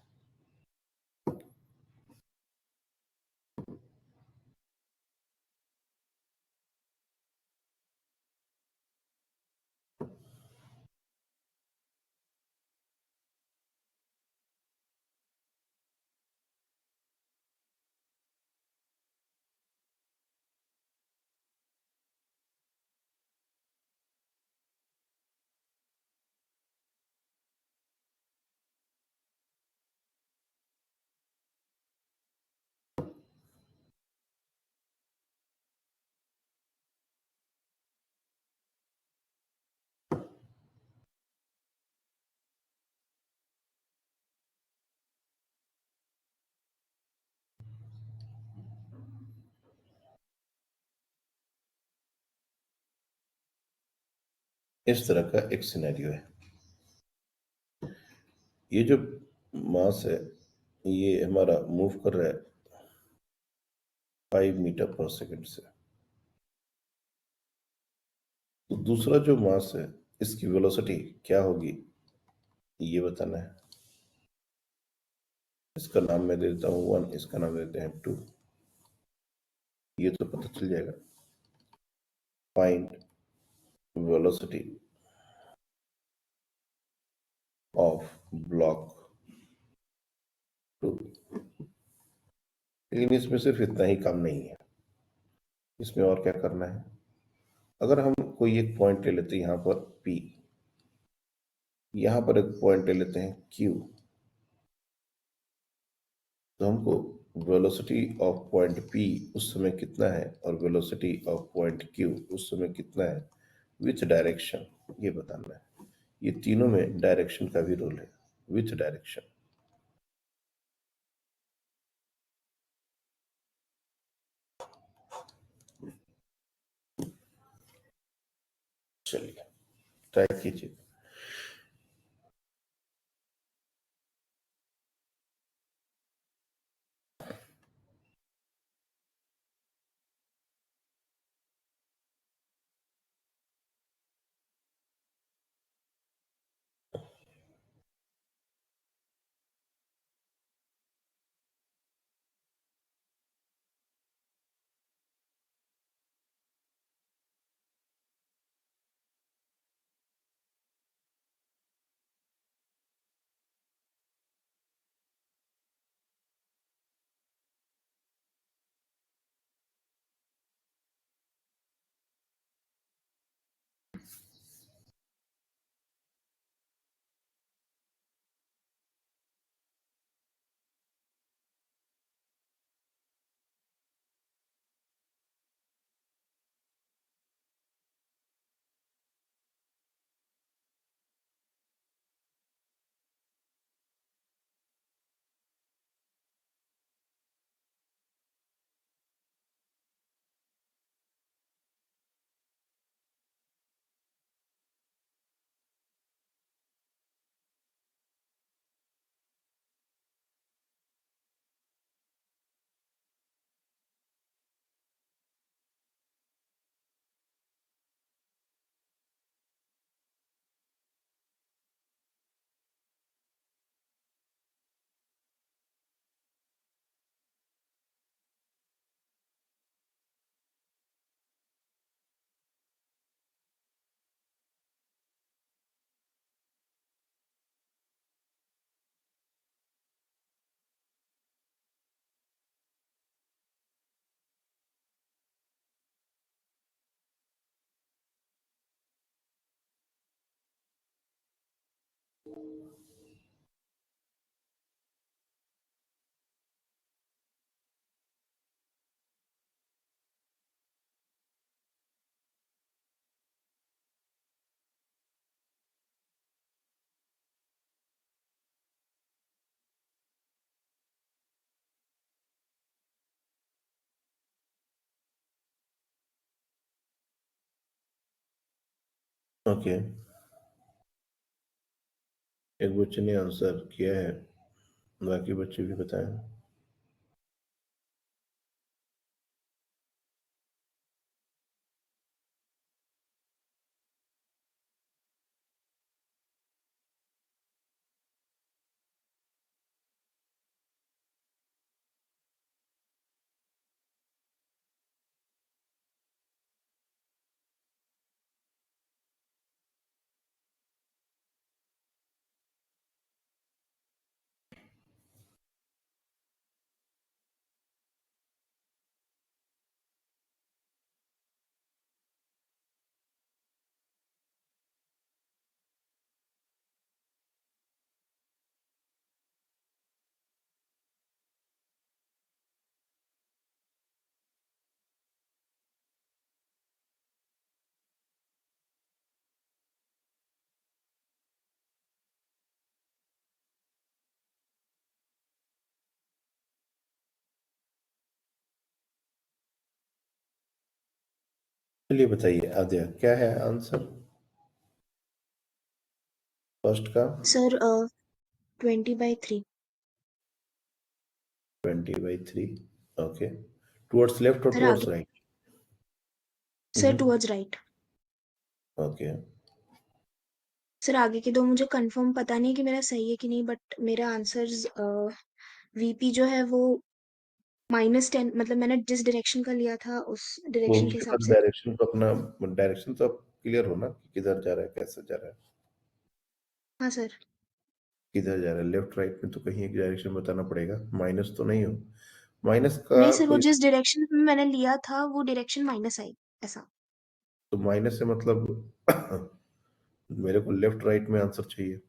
इस तरह का एक सिनेरियो है। ये जो मास है ये हमारा मूव कर रहा है 5 मीटर पर सेकंड से। तो दूसरा जो मास है इसकी वेलोसिटी क्या होगी ये बताना है। इसका नाम मैं दे देता हूं 1, इसका नाम देते हैं 2। ये तो पता चल जाएगा। Find velocity of block 2। लेकिन इसमें सिर्फ इतना ही काम नहीं है, इसमें और क्या करना है। अगर हम कोई एक पॉइंट ले लेते हैं यहां पर P, यहां पर एक पॉइंट ले लेते हैं Q, तो हमको वेलोसिटी ऑफ पॉइंट P उस समय कितना है और वेलोसिटी ऑफ पॉइंट Q उस समय कितना है, विच डायरेक्शन, ये बताना है। ये तीनों में डायरेक्शन का भी रोल है, विच डायरेक्शन। चलिए ट्राई कीजिए। ओके, एक बच्चे ने आंसर किया है, बाकी बच्चे भी बताएं। चलिए बताइए आद्या, क्या है आंसर फर्स्ट का? सर 20/3। 20/3। ओके, टुवर्ड्स लेफ्ट और सर टुवर्ड्स आगे। Right? Sir towards right. Okay, sir आगे के दो मुझे कंफर्म पता नहीं कि मेरा सही है कि नहीं, बट मेरा आंसर्स वीपी जो है वो -10, मतलब मैंने जिस डायरेक्शन का लिया था उस तो डायरेक्शन के उसके हिसाब बाद से। डायरेक्शन तो अपना, डायरेक्शन तो अब क्लियर हो ना कि किधर जा रहा है, कैसे जा रहा है, हाँ सर। किधर जा रहा है? लेफ्ट राइट में तो कहीं एक डायरेक्शन बताना पड़ेगा, माइनस तो नहीं हो। माइनस का नहीं सर, वो कोई, जिस डायरेक्शन में मैंने लिया था वो डायरेक्शन माइनस आई, ऐसा। तो माइनस से मतलब मेरे को लेफ्ट राइट में आंसर चाहिए।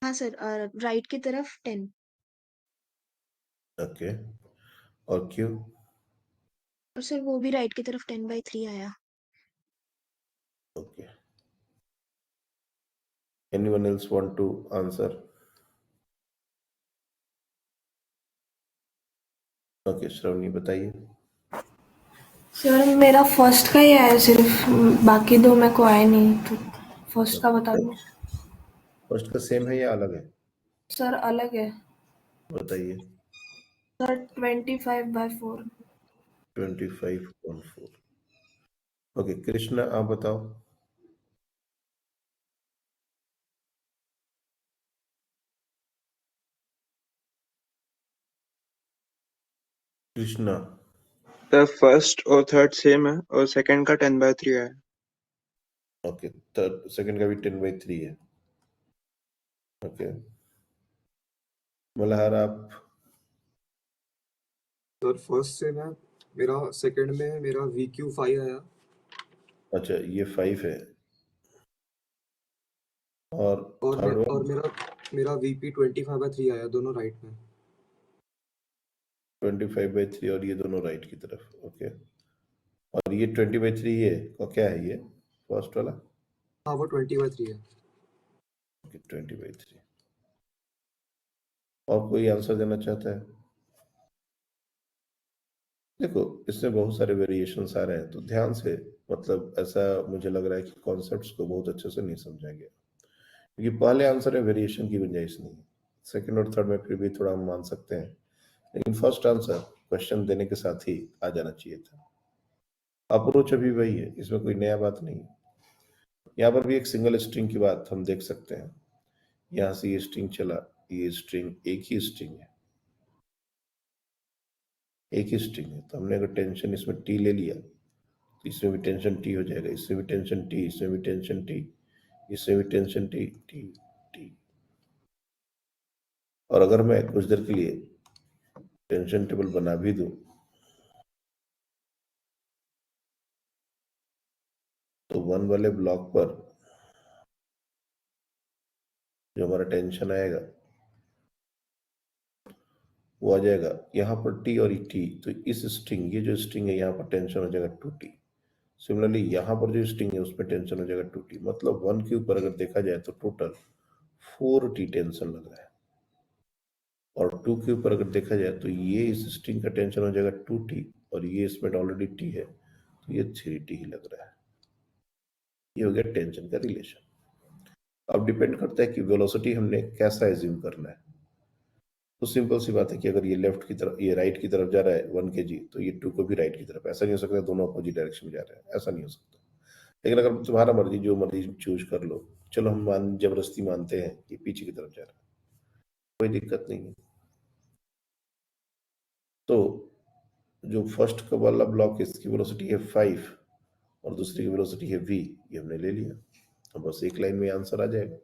हाँ सर, राइट की तरफ 10। ओके, और क्यों? और सर वो भी राइट की तरफ 10/3 आया। Okay, anyone else want to answer? Okay, Shravani बताइए। सर मेरा फर्स्ट का ही आया सिर्फ, बाकी दो मेरे को आए नहीं, तो फर्स्ट का बता दो। फर्स्ट का सेम है या अलग है? सर अलग है। बताइए। सर 25/4। 25/4। ओके, कृष्णा आप बताओ। कृष्णा, सर फर्स्ट और थर्ड सेम है और सेकंड का 10/3 है। ओके, थर्ड सेकंड का भी 10/3 है। ओके, मल्हार आप? सर फर्स्ट से मैं, मेरा सेकंड में मेरा VQ5 आया, अच्छा, ये 5 है, और और थर्ड वन? और मेरा मेरा VP 25/3 आया, दोनों राइट में। 25/3, और ये दोनों राइट की तरफ। ओके, और ये 20/3 ये और क्या है ये फर्स्ट वाला? हाँ वो 20/3 है। ओके, 20/3। और कोई आंसर देना चाहता है? देखो, इसमें बहुत सारे वेरिएशंस आ रहे हैं, तो ध्यान से, मतलब ऐसा मुझे लग रहा है कि कॉन्सेप्ट्स को बहुत अच्छे से नहीं समझा गया, क्योंकि पहले आंसर में वेरिएशन की गुंजाइश नहीं है, सेकंड और थर्ड में फिर भी थोड़ा हम मान सकते हैं, लेकिन फर्स्ट आंसर क्वेश्चन देने के साथ ही आ जाना चाहिए था। अप्रोच अभी वही है, इसमें कोई नया बात नहीं है। यहाँ पर भी एक सिंगल स्ट्रिंग की बात हम देख सकते हैं, यहाँ से ये स्ट्रिंग चला, ये स्ट्रिंग एक ही स्ट्रिंग है, एक ही स्ट्रिंग है, तो हमने अगर टेंशन इसमें टी ले लिया, तो इसमें भी टेंशन टी हो जाएगा, इसमें भी टेंशन टी, इसमें भी टेंशन टी, इसमें भी टेंशन टी, टी, टी। और अगर मैं कुछ देर के लिए टेंशन टेबल बना भी दूं, तो 1 वाले ब्लॉक पर जो हमारा टेंशन आएगा वो आ जाएगा यहाँ पर टी और टी, तो इस स्ट्रिंग, ये जो स्ट्रिंग है यहाँ पर टेंशन हो जाएगा 2T। सिमिलरली यहाँ पर जो स्ट्रिंग है उसमें टेंशन हो जाएगा 2T, मतलब 1 के ऊपर अगर देखा जाए तो टोटल 4T टेंशन लग रहा है, और 2 के ऊपर अगर देखा जाए तो ये इस स्ट्रिंग का टेंशन हो जाएगा 2T, और ये इसमें ऑलरेडी T है, तो ये 3T ही लग रहा है। ये हो गया टेंशन का रिलेशन। अब डिपेंड करता है कि वेलोसिटी हमने कैसा एज्यूम करना है। तो सिंपल सी बात है कि अगर ये लेफ्ट की तरफ, ये राइट की तरफ जा रहा है 1 kg, तो ये 2 को भी राइट की तरफ, ऐसा नहीं हो सकता दोनों अपोजिट डायरेक्शन में जा रहे हैं, ऐसा नहीं हो सकता। लेकिन अगर तुम्हारा मर्जी, जो मर्जी चूज कर लो, चलो हम जबरदस्ती मानते हैं कि पीछे की तरफ जा रहा है, कोई दिक्कत नहीं है। तो जो फर्स्ट का वाला ब्लॉक है, इसकी वेलोसिटी है 5 और दूसरी की वेलोसिटी है v, ये हमने ले लिया। अब बस एक लाइन में आंसर आ जाएगा।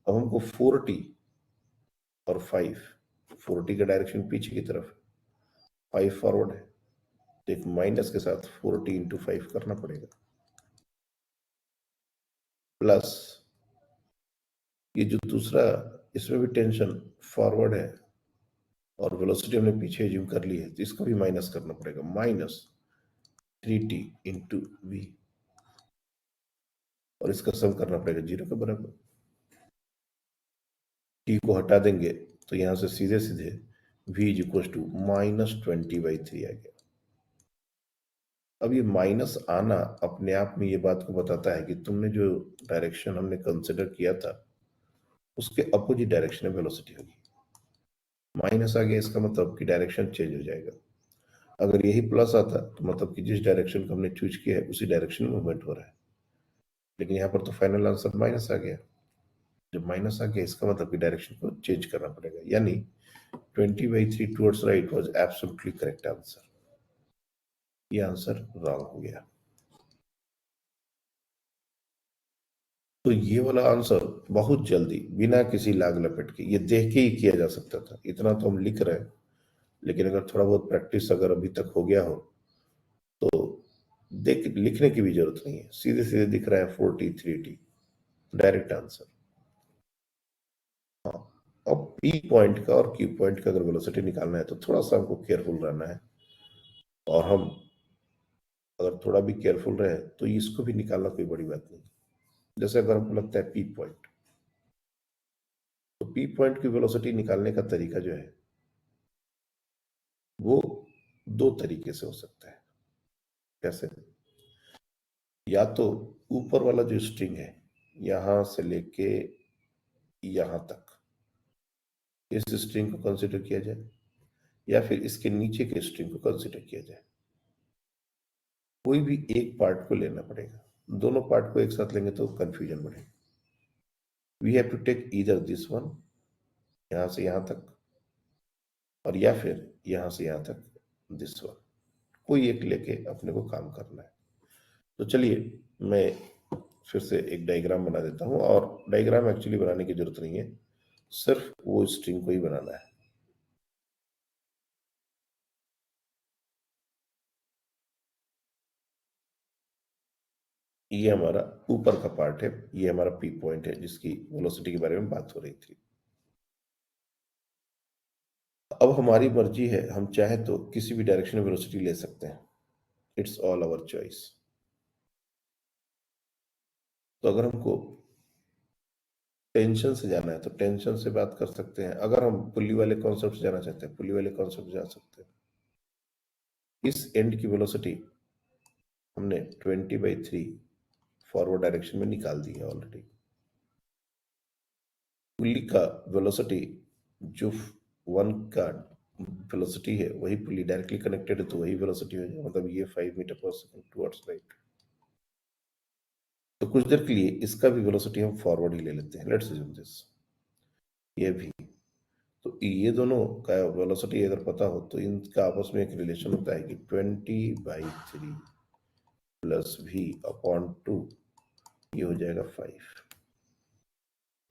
अब हमको 4t और 5, 4t का डायरेक्शन पीछे की तरफ, 5 फॉरवर्ड है, तो एक माइनस के साथ 4t इंटू 5 करना पड़ेगा, प्लस ये जो दूसरा, इसमें भी टेंशन फॉरवर्ड है और वेलोसिटी हमने पीछे एज्यूम कर ली है, तो इसको भी माइनस करना पड़ेगा, माइनस 3t इंटू v, और इसका सम करना पड़ेगा 0 के बराबर। t को हटा देंगे तो यहां से सीधे सीधे v इज इक्वल टू -20/3 आ गया। अब ये माइनस आना अपने आप में ये बात को बताता है कि तुमने जो डायरेक्शन हमने कंसिडर किया था उसके अपोजिट डायरेक्शन में वेलोसिटी होगी। माइनस आ गया, इसका मतलब कि डायरेक्शन चेंज हो जाएगा। अगर यही प्लस आता तो मतलब कि जिस डायरेक्शन को हमने चूज किया है उसी डायरेक्शन में मूवमेंट हो रहा है, लेकिन यहाँ पर तो फाइनल आंसर माइनस आ गया। जब माइनस आ गया इसका मतलब कि डायरेक्शन को चेंज करना पड़ेगा, यानी 20/3 towards right was absolutely correct answer. ये आंसर रॉन्ग हो गया। तो ये वाला आंसर बहुत जल्दी बिना किसी लाग लपेट के, ये देख के ही किया जा सकता था। इतना तो हम लिख रहे हैं, लेकिन अगर थोड़ा बहुत प्रैक्टिस अगर अभी तक हो गया हो तो देख लिखने की भी जरूरत नहीं है, सीधे सीधे दिख रहा है 4t 3t, डायरेक्ट आंसर। हाँ, अब पी पॉइंट का और क्यू पॉइंट का अगर वेलोसिटी निकालना है तो थोड़ा सा हमको केयरफुल रहना है, और हम अगर थोड़ा भी केयरफुल रहे तो इसको भी निकालना कोई बड़ी बात नहीं। जैसे अगर हमको लगता है पी पॉइंट, तो पी पॉइंट की वेलोसिटी निकालने का तरीका जो है वो 2 तरीके से हो सकता है। कैसे? या तो ऊपर वाला जो स्ट्रिंग है यहां से लेके यहां तक, इस स्ट्रिंग को कंसिडर किया जाए, या फिर इसके नीचे के स्ट्रिंग को कंसिडर किया जाए। कोई भी एक पार्ट को लेना पड़ेगा, दोनों पार्ट को एक साथ लेंगे तो कंफ्यूजन बढ़ेगा। We have to take either this one, यहां से यहां तक, और या फिर यहां से यहां तक दिस वन, कोई एक लेके अपने को काम करना है। तो चलिए मैं फिर से एक डायग्राम बना देता हूं, और डायग्राम एक्चुअली बनाने की जरूरत नहीं है, सिर्फ वो स्ट्रिंग को ही बनाना है। ये हमारा ऊपर का पार्ट है, ये हमारा पी पॉइंट है जिसकी वेलोसिटी के बारे में बात हो रही थी। अब हमारी मर्जी है, हम चाहे तो किसी भी डायरेक्शन में वेलोसिटी ले सकते हैं, इट्स ऑल आवर चॉइस। तो अगर हमको टेंशन से जाना है तो टेंशन से बात कर सकते हैं, अगर हम पुल्ली वाले कॉन्सेप्ट से जाना चाहते हैं पुल्ली वाले कॉन्सेप्ट से जा सकते हैं। इस एंड की वेलोसिटी हमने 20/3 फॉरवर्ड डायरेक्शन में निकाल दी है ऑलरेडी। पुल्ली का वेलोसिटी जो 1 का वेलोसिटी है वही पुल्ली डायरेक्टली कनेक्टेड है, तो वही वेलोसिटी हो जाए, मतलब ये 5 metre per second towards right. तो कुछ देर के लिए इसका भी वेलोसिटी हम फॉरवर्ड ही ले लेते हैं, लेट्स अज्यूम दिस, ये भी। तो ये दोनों का वेलोसिटी अगर पता हो तो इनका आपस में एक रिलेशन होता है कि 20/3 प्लस v/2, ये हो जाएगा 5।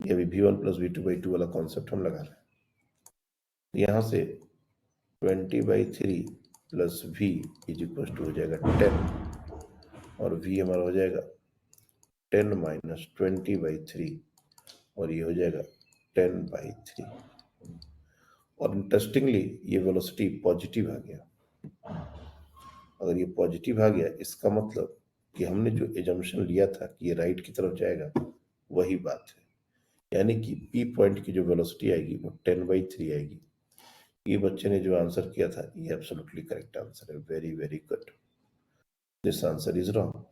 ये अभी v1 प्लस v2/2 वाला कॉन्सेप्ट हम लगा रहे हैं। यहां से 20/3 plus v is equal to हो जाएगा 10, और v हमारा हो जाएगा 10 माइनस 20/3, और ये हो जाएगा 10/3। और इंटरेस्टिंगली ये वेलोसिटी पॉजिटिव आ गया। अगर ये पॉजिटिव आ गया इसका मतलब कि हमने जो एजम्पशन लिया था कि ये राइट की तरफ जाएगा वही बात है, यानी कि पी पॉइंट की जो वेलोसिटी आएगी वो 10/3 आएगी। ये बच्चे ने जो आंसर किया था ये एब्सोल्युटली करेक्ट आंसर है। Very very good, this answer is wrong.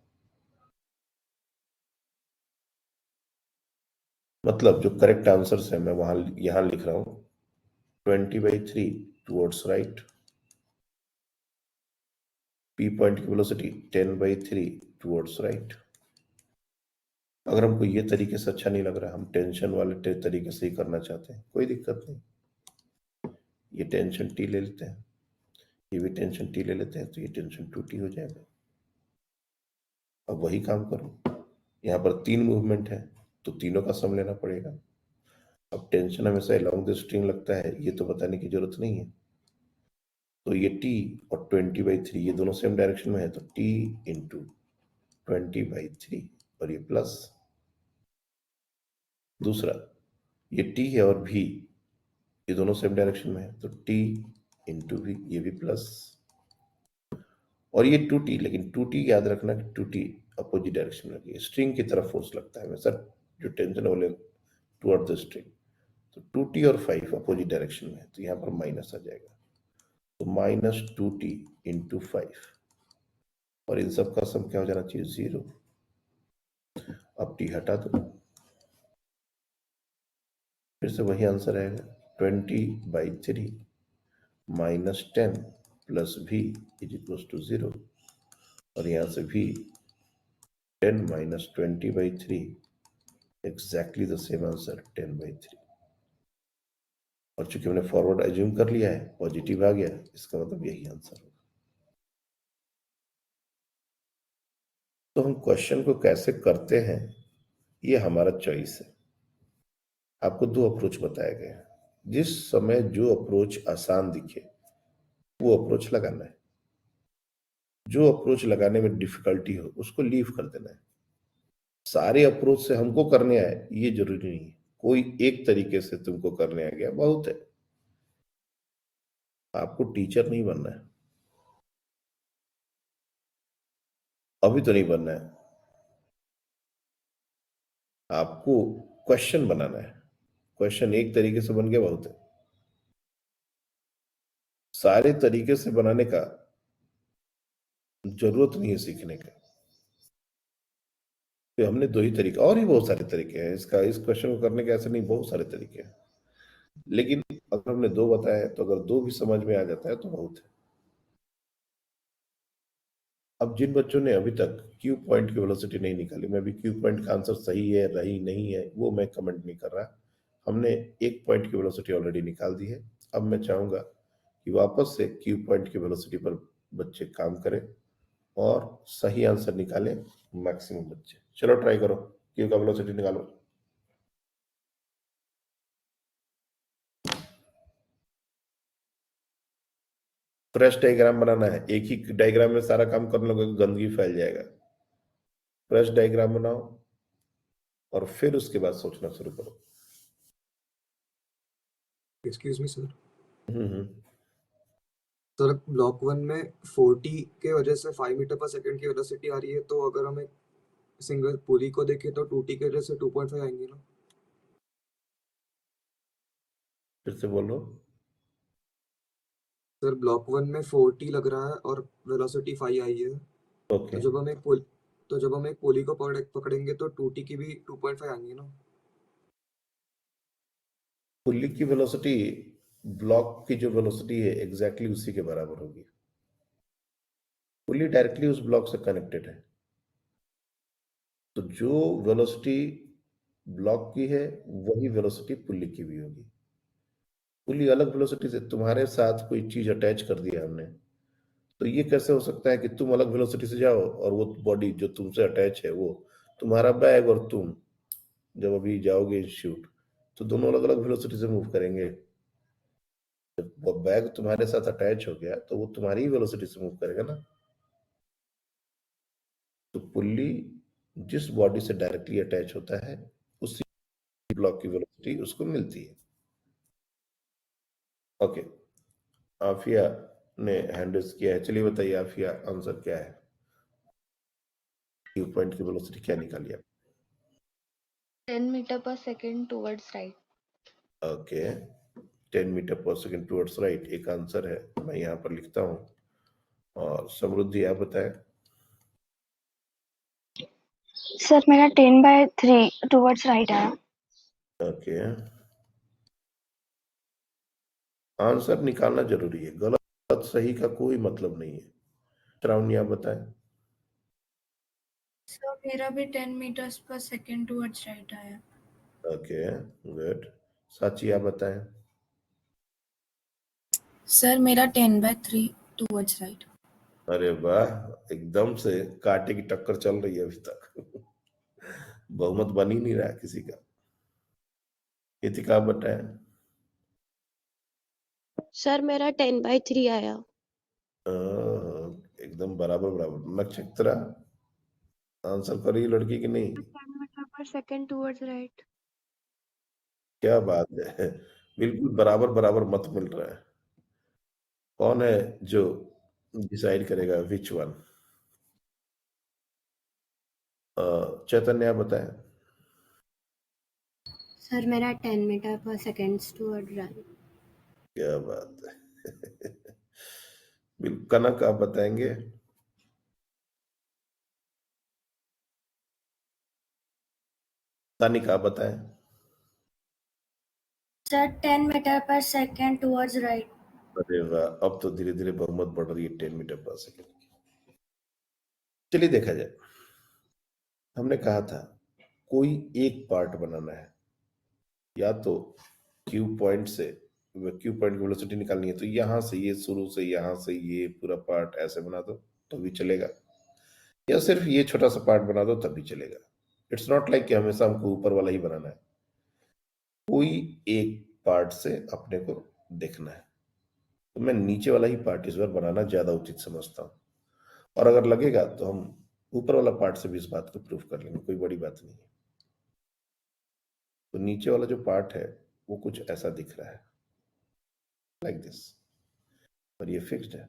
मतलब जो करेक्ट आंसर्स है मैं वहां यहां लिख रहा हूं 20/3 टुवर्ड्स राइट, P पॉइंट की वेलोसिटी 10/3 टुवर्ड्स राइट। अगर हमको ये तरीके से अच्छा नहीं लग रहा, हम टेंशन वाले तरीके से ही करना चाहते हैं, कोई दिक्कत नहीं, ये टेंशन T ले लेते हैं, ये भी टेंशन T ले लेते हैं, तो ये टेंशन 2T हो जाएगा। अब वही काम करो, यहाँ पर 3 मूवमेंट है तो तीनों का सम लेना पड़ेगा। अब टेंशन हमेशा अलोंग द स्ट्रिंग लगता है, ये तो बताने की जरूरत नहीं है। तो ये T और 20/3 ये दोनों सेम डायरेक्शन में है, तो T इंटू 20/3 और ये प्लस। दूसरा ये T है और V ये दोनों सेम डायरेक्शन में है, तो T इंटू V ये भी प्लस। और ये 2T, लेकिन 2T याद रखना कि 2T अपोजिट डायरेक्शन में लगी है, स्ट्रिंग की तरफ फोर्स लगता है हमेशा, जो टेंशन वाले टुवर्ड द स्ट्रिंग। तो 2T और 5 अपोजिट डायरेक्शन में है, तो यहाँ पर माइनस आ जाएगा, तो -2T इंटू 5 और इन सब का सम क्या हो जाना चाहिए 0। अब T हटा दो, फिर से वही आंसर आएगा 20/3 -10 plus V is equal to 0, और यहाँ से V 10 - 20/3 exactly the same answer 10/3। और चूंकि हमने फॉरवर्ड एज्यूम कर लिया है, पॉजिटिव आ गया, इसका मतलब यही आंसर होगा। तो हम क्वेश्चन को कैसे करते हैं ये हमारा चॉइस है। आपको 2 अप्रोच बताए गए हैं, जिस समय जो अप्रोच आसान दिखे वो अप्रोच लगाना है, जो अप्रोच लगाने में डिफिकल्टी हो उसको लीव कर देना है। सारे अप्रोच से हमको करने आए ये जरूरी नहीं है, कोई एक तरीके से तुमको करने आ गया बहुत है। आपको टीचर नहीं बनना है, अभी तो नहीं बनना है, आपको क्वेश्चन बनाना है। क्वेश्चन एक तरीके से बन गया बहुत है, सारे तरीके से बनाने का जरूरत नहीं है सीखने का। तो हमने 2 ही तरीके, और भी बहुत सारे तरीके हैं इसका, इस क्वेश्चन को करने के ऐसे नहीं, बहुत सारे तरीके हैं, लेकिन अगर हमने 2 बताए तो अगर 2 भी समझ में आ जाता है तो बहुत है। अब जिन बच्चों ने अभी तक क्यू पॉइंट की वेलोसिटी नहीं निकाली, मैं अभी क्यू पॉइंट का आंसर सही है रही नहीं है वो मैं कमेंट नहीं कर रहा, हमने एक पॉइंट की वेलोसिटी ऑलरेडी निकाल दी है। अब मैं चाहूंगा कि वापस से क्यू पॉइंट की वेलोसिटी पर बच्चे काम करें और सही आंसर निकालें मैक्सिमम बच्चे। चलो ट्राई करो, क्यू का वेलोसिटी निकालो। फ्रेश डायग्राम बनाना है, एक ही डायग्राम में सारा काम करने लोगे गंदगी फैल जाएगा। फ्रेश डायग्राम बनाओ और फिर उसके बाद सोचना शुरू करो। Excuse me sir. Hmm. Sir block 1 में 40 के वजह से 5 मीटर पर सेकंड की वेलोसिटी आ रही है, तो अगर हम एक सिंगल पुली को देखें तो 2T की वजह से 2.5 आएंगे ना। फिर से बोलो। सर ब्लॉक 1 में 40 लग रहा है और वेलोसिटी 5 आई है, ओके, तो जब हम एक पुली को पकड़ेंगे तो 2T की भी 2.5 आएंगी ना। पुल्ली की वेलोसिटी ब्लॉक की जो वेलोसिटी है एग्जैक्टली उसी के बराबर होगी। पुल्ली डायरेक्टली उस ब्लॉक से कनेक्टेड है, तो जो वेलोसिटी ब्लॉक की है वही वेलोसिटी पुल्ली की भी होगी। पुल्ली अलग वेलोसिटी से, तुम्हारे साथ कोई चीज अटैच कर दिया हमने, तो ये कैसे हो सकता है कि तुम अलग वेलोसिटी से जाओ और वो बॉडी जो तुमसे अटैच है वो तुम्हारा बैग और तुम जब अभी जाओगे इंस्टीट्यूट तो दोनों अलग अलग वेलोसिटी से मूव करेंगे। जब वो बैग तुम्हारे साथ अटैच हो गया तो वो तुम्हारी ही वेलोसिटी से मूव करेगा ना। तो पुल्ली जिस बॉडी से डायरेक्टली अटैच होता है उसी ब्लॉक की वेलोसिटी उसको मिलती है। ओके, आफिया ने हैंड रेज किया है, चलिए बताइए आफिया आंसर क्या है, क्यू पॉइंट की वेलोसिटी क्या निकाली आप? 10 meter per second towards right. Okay, 10 metre per second towards right एक आंसर है, मैं यहाँ पर लिखता हूँ। और समृद्धि आप बताएं। सर मेरा 10/3 टुवर्ड्स राइट आया। ओके, आंसर निकालना जरूरी है, गलत सही का कोई मतलब नहीं है। श्रावणी आप बताएं। सर मेरा भी 10 meters per second towards right आया। Okay, good. साची आप बताएं। सर मेरा 10/3 towards right। अरे वाह, एकदम से कांटे की टक्कर चल रही है अभी तक। बहुमत बन ही नहीं रहा है किसी का। इतिका आप बताएं। सर मेरा 10/3 आया। एकदम बराबर बराबर। नक्षत्रा, आंसर कर रही है लड़की की नहीं? 10 metre per second towards right. क्या बात है, बिल्कुल बराबर बराबर मत मिल रहा है। कौन है जो डिसाइड करेगा विच वन? चैतन्य आप बताएं। सर मेरा 10 मीटर पर सेकेंड्स टुवर्ड राइट। क्या बात है। बिल्कुल। कनक आप बताएंगे। तानिका आप बताएं। Sir 10 metre per second towards right. अरे वाह, अब तो धीरे धीरे बहुमत बढ़ रही है 10 मीटर पर सेकेंड। चलिए देखा जाए। हमने कहा था कोई एक पार्ट बनाना है, या तो क्यू पॉइंट से क्यू पॉइंट की वेलोसिटी निकालनी है, तो यहां से ये शुरू से यहां से ये पूरा पार्ट ऐसे बना दो तो भी चलेगा, या सिर्फ ये छोटा सा पार्ट बना दो तब भी चलेगा। इट्स नॉट लाइक कि हमेशा हमको ऊपर वाला ही बनाना है। कोई एक पार्ट से अपने को देखना है, तो मैं नीचे वाला ही पार्ट इस बार बनाना ज्यादा उचित समझता हूँ, और अगर लगेगा तो हम ऊपर वाला पार्ट से भी इस बात को प्रूव कर लेंगे, कोई बड़ी बात नहीं है। तो नीचे वाला जो पार्ट है वो कुछ ऐसा दिख रहा है, लाइक दिस, और ये फिक्स्ड है।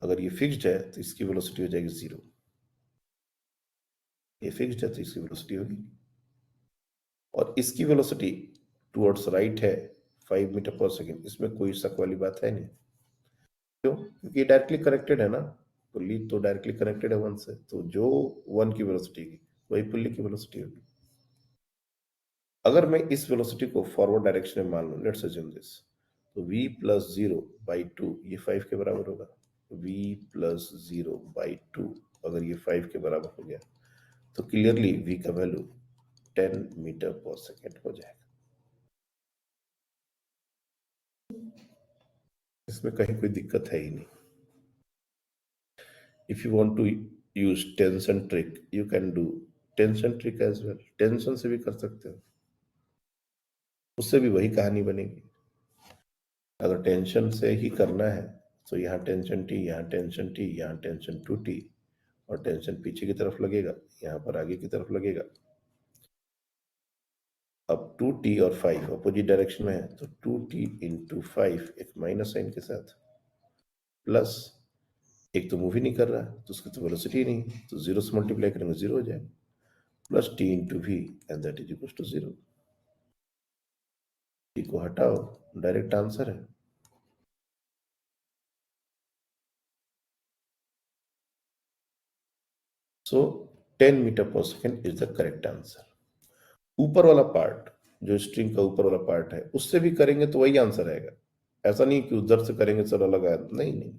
अगर ये फिक्स्ड है तो इसकी वेलोसिटी हो जाएगी 0। ये फिक्स्ड है तो इसकी वेलोसिटी होगी, और इसकी वेलोसिटी टुवर्ड्स राइट है 5 मीटर पर सेकेंड। इसमें कोई शक वाली बात है नहीं। क्यों? क्योंकि ये डायरेक्टली कनेक्टेड है ना, पुल्ली तो डायरेक्टली कनेक्टेड है 1 से, तो जो 1 की वेलोसिटी की वही पुल्ली की वेलोसिटी होगी। अगर मैं इस वेलोसिटी को फॉरवर्ड डायरेक्शन में मान लूं, लेट्स अज्यूम दिस, तो v + 0/2 ये 5 के बराबर होगा। v + 0/2 अगर ये 5 के बराबर हो गया तो क्लियरली v का वैल्यू 10 मीटर पर सेकेंड हो जाएगा। इसमें कहीं कोई दिक्कत है ही नहीं। If you want to use tension trick, you can do tension trick as well. Tension से भी कर सकते हो, उससे भी वही कहानी बनेगी। अगर टेंशन से ही करना है तो यहाँ टेंशन टी, यहाँ टेंशन टी, यहाँ टेंशन 2t, और टेंशन पीछे की तरफ लगेगा, यहाँ पर आगे की तरफ लगेगा। अब 2t और 5 अपोजिट डायरेक्शन में है, तो 2t × 5 एक माइनस साइन के साथ, प्लस एक तो मूव ही नहीं कर रहा तो उसकी तो वेलोसिटी नहीं, तो 0 से मल्टीप्लाई करेंगे 0 हो जाएगा, plus t × v and that is equal to 0। T को हटाओ, डायरेक्ट आंसर है। So 10 metre per second is the correct answer. ऊपर वाला पार्ट, जो स्ट्रिंग का ऊपर वाला पार्ट है, उससे भी करेंगे तो वही आंसर आएगा। ऐसा नहीं कि उधर से करेंगे सर अलग आएगा, नहीं नहीं,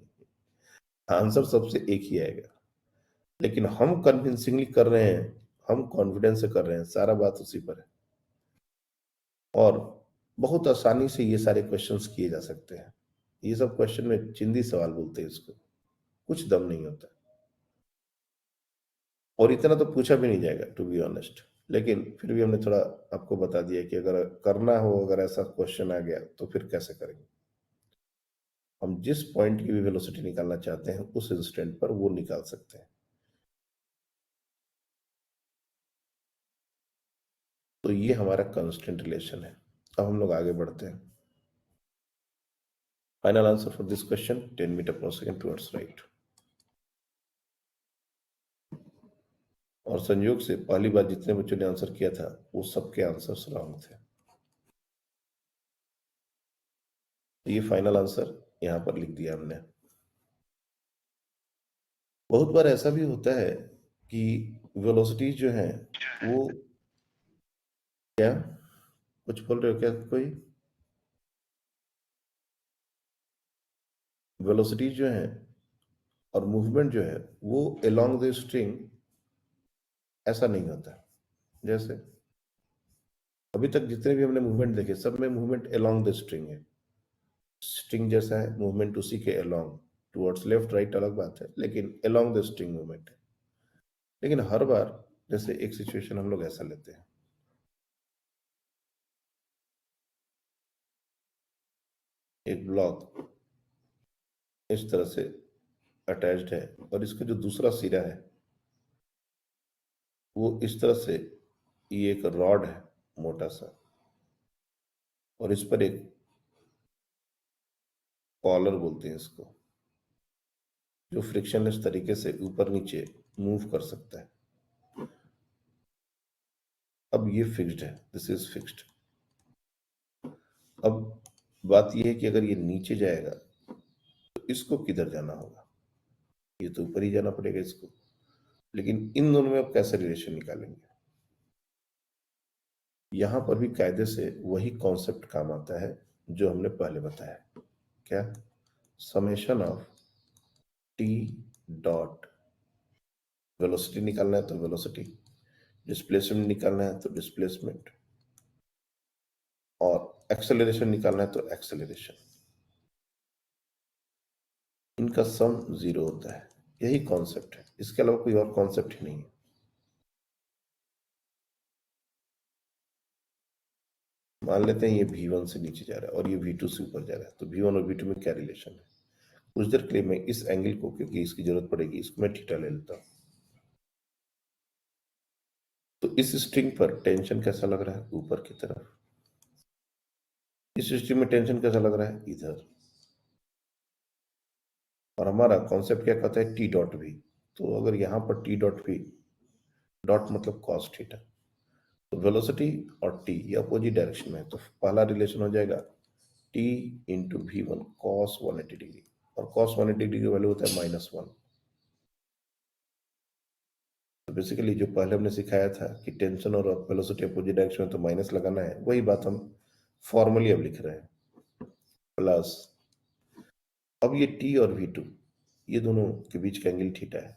आंसर सबसे एक ही आएगा। लेकिन हम कन्विंसिंगली कर रहे हैं, हम कॉन्फिडेंस से कर रहे हैं, सारा बात उसी पर है। और बहुत आसानी से ये सारे क्वेश्चंस किए जा सकते हैं। ये सब क्वेश्चन में चिंदी सवाल बोलते हैं इसको, कुछ दम नहीं होता, और इतना तो पूछा भी नहीं जाएगा टू बी ऑनेस्ट। लेकिन फिर भी हमने थोड़ा आपको बता दिया कि अगर करना हो, अगर ऐसा क्वेश्चन आ गया तो फिर कैसे करेंगे। हम जिस पॉइंट की भी वेलोसिटी निकालना चाहते हैं उस इंस्टेंट पर वो निकाल सकते हैं। तो ये हमारा कांस्टेंट रिलेशन है। अब हम लोग आगे बढ़ते हैं। Final answer for this question 10 metre per second towards right. और संयोग से पहली बार जितने बच्चों ने आंसर किया था वो सबके आंसर्स रॉन्ग थे। तो ये फाइनल आंसर यहां पर लिख दिया हमने। बहुत बार ऐसा भी होता है कि वेलोसिटी जो है वो क्या कुछ बोल रहे हो क्या कोई? वेलोसिटी जो है और मूवमेंट जो है वो अलोंग द स्ट्रिंग ऐसा नहीं होता। जैसे अभी तक जितने भी हमने मूवमेंट देखे सब में मूवमेंट अलोंग द स्ट्रिंग है। स्ट्रिंग जैसा है, मूवमेंट उसी के अलोंग, टुवर्ड्स लेफ्ट राइट अलग बात है, लेकिन अलोंग द स्ट्रिंग मूवमेंट है। लेकिन हर बार जैसे एक सिचुएशन हम लोग ऐसा लेते हैं, एक ब्लॉक इस तरह से अटैच्ड है और इसका जो दूसरा सिरा है वो इस तरह से, ये एक रॉड है मोटा सा, और इस पर एक कॉलर बोलते हैं इसको, जो फ्रिक्शनलेस तरीके से ऊपर नीचे मूव कर सकता है। अब ये फिक्स्ड है, दिस इज फिक्स्ड। अब बात यह है कि अगर ये नीचे जाएगा तो इसको किधर जाना होगा? ये तो ऊपर ही जाना पड़ेगा इसको। लेकिन इन दोनों में अब कैसे रिलेशन निकालेंगे? यहां पर भी कायदे से वही कॉन्सेप्ट काम आता है जो हमने पहले बताया। क्या? Summation of T dot, velocity निकालना है तो वेलोसिटी, डिस्प्लेसमेंट निकालना है तो डिस्प्लेसमेंट, और एक्सेलरेशन निकालना है तो एक्सेलरेशन। इनका सम 0 होता है। यही कॉन्सेप्ट है, इसके अलावा कोई और कॉन्सेप्ट ही नहीं है। मान लेते हैं ये V1 से नीचे जा रहा है और ये V2 से ऊपर जा रहा है, तो V1 और V2 में क्या रिलेशन है? कुछ देर के लिए मैं इस एंगल को, क्योंकि इसकी जरूरत पड़ेगी, इसको मैं थीटा ले लेता हूं। तो इस स्ट्रिंग पर टेंशन कैसा लग रहा है? ऊपर की तरफ। इस स्ट्रिंग में टेंशन कैसा लग रहा है? इधर। और हमारा कॉन्सेप्ट क्या कहता है? टी डॉट भी। तो अगर यहां पर टी डॉट भी, डॉट मतलब कॉस थीटा, तो वेलोसिटी और टी ये अपोजिट डायरेक्शन में है, तो पहला रिलेशन हो जाएगा t into V1 cos 180 degree, और cos 180 डिग्री की वैल्यू होता है -1। तो बेसिकली जो पहले हमने सिखाया था कि टेंशन और वेलोसिटी अपोजिट डायरेक्शन में तो माइनस लगाना है, वही बात हम फॉर्मली अब लिख रहे हैं। प्लस अब ये t और V2 ये दोनों के बीच का एंगल थीटा है,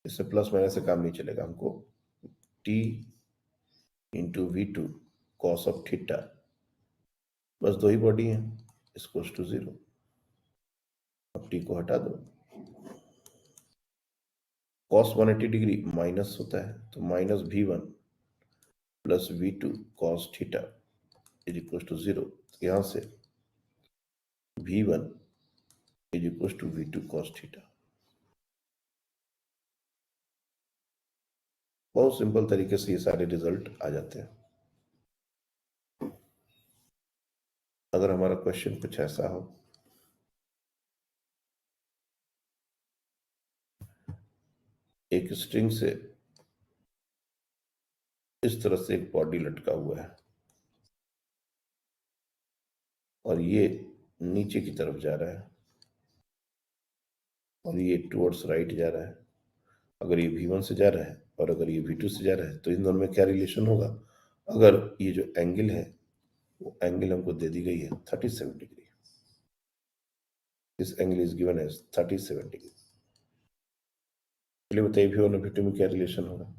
इससे प्लस माइनस से काम नहीं चलेगा। हमको t into V2 cos of theta, बस दो ही बॉडी है, इसको टू 0। अब t को हटा दो, cos 180 डिग्री माइनस होता है, तो minus V1 plus V2 cos theta is equal to 0। यहां से V1 is equal to V2 cos theta. बहुत सिंपल तरीके से ये सारे रिजल्ट आ जाते हैं। अगर हमारा क्वेश्चन कुछ ऐसा हो, एक स्ट्रिंग से इस तरह से एक बॉडी लटका हुआ है और ये नीचे की तरफ जा रहा है और ये टुवर्ड्स राइट जा रहा है। अगर ये V1 से जा रहा है और अगर ये V2 से जा रहा है, तो इन दोनों में क्या रिलेशन होगा? अगर ये जो एंगल है वो एंगल हमको दे दी गई है 37 degree, this angle is given as 37 degree. चलिए बताइए V1 और V2 में क्या रिलेशन होगा?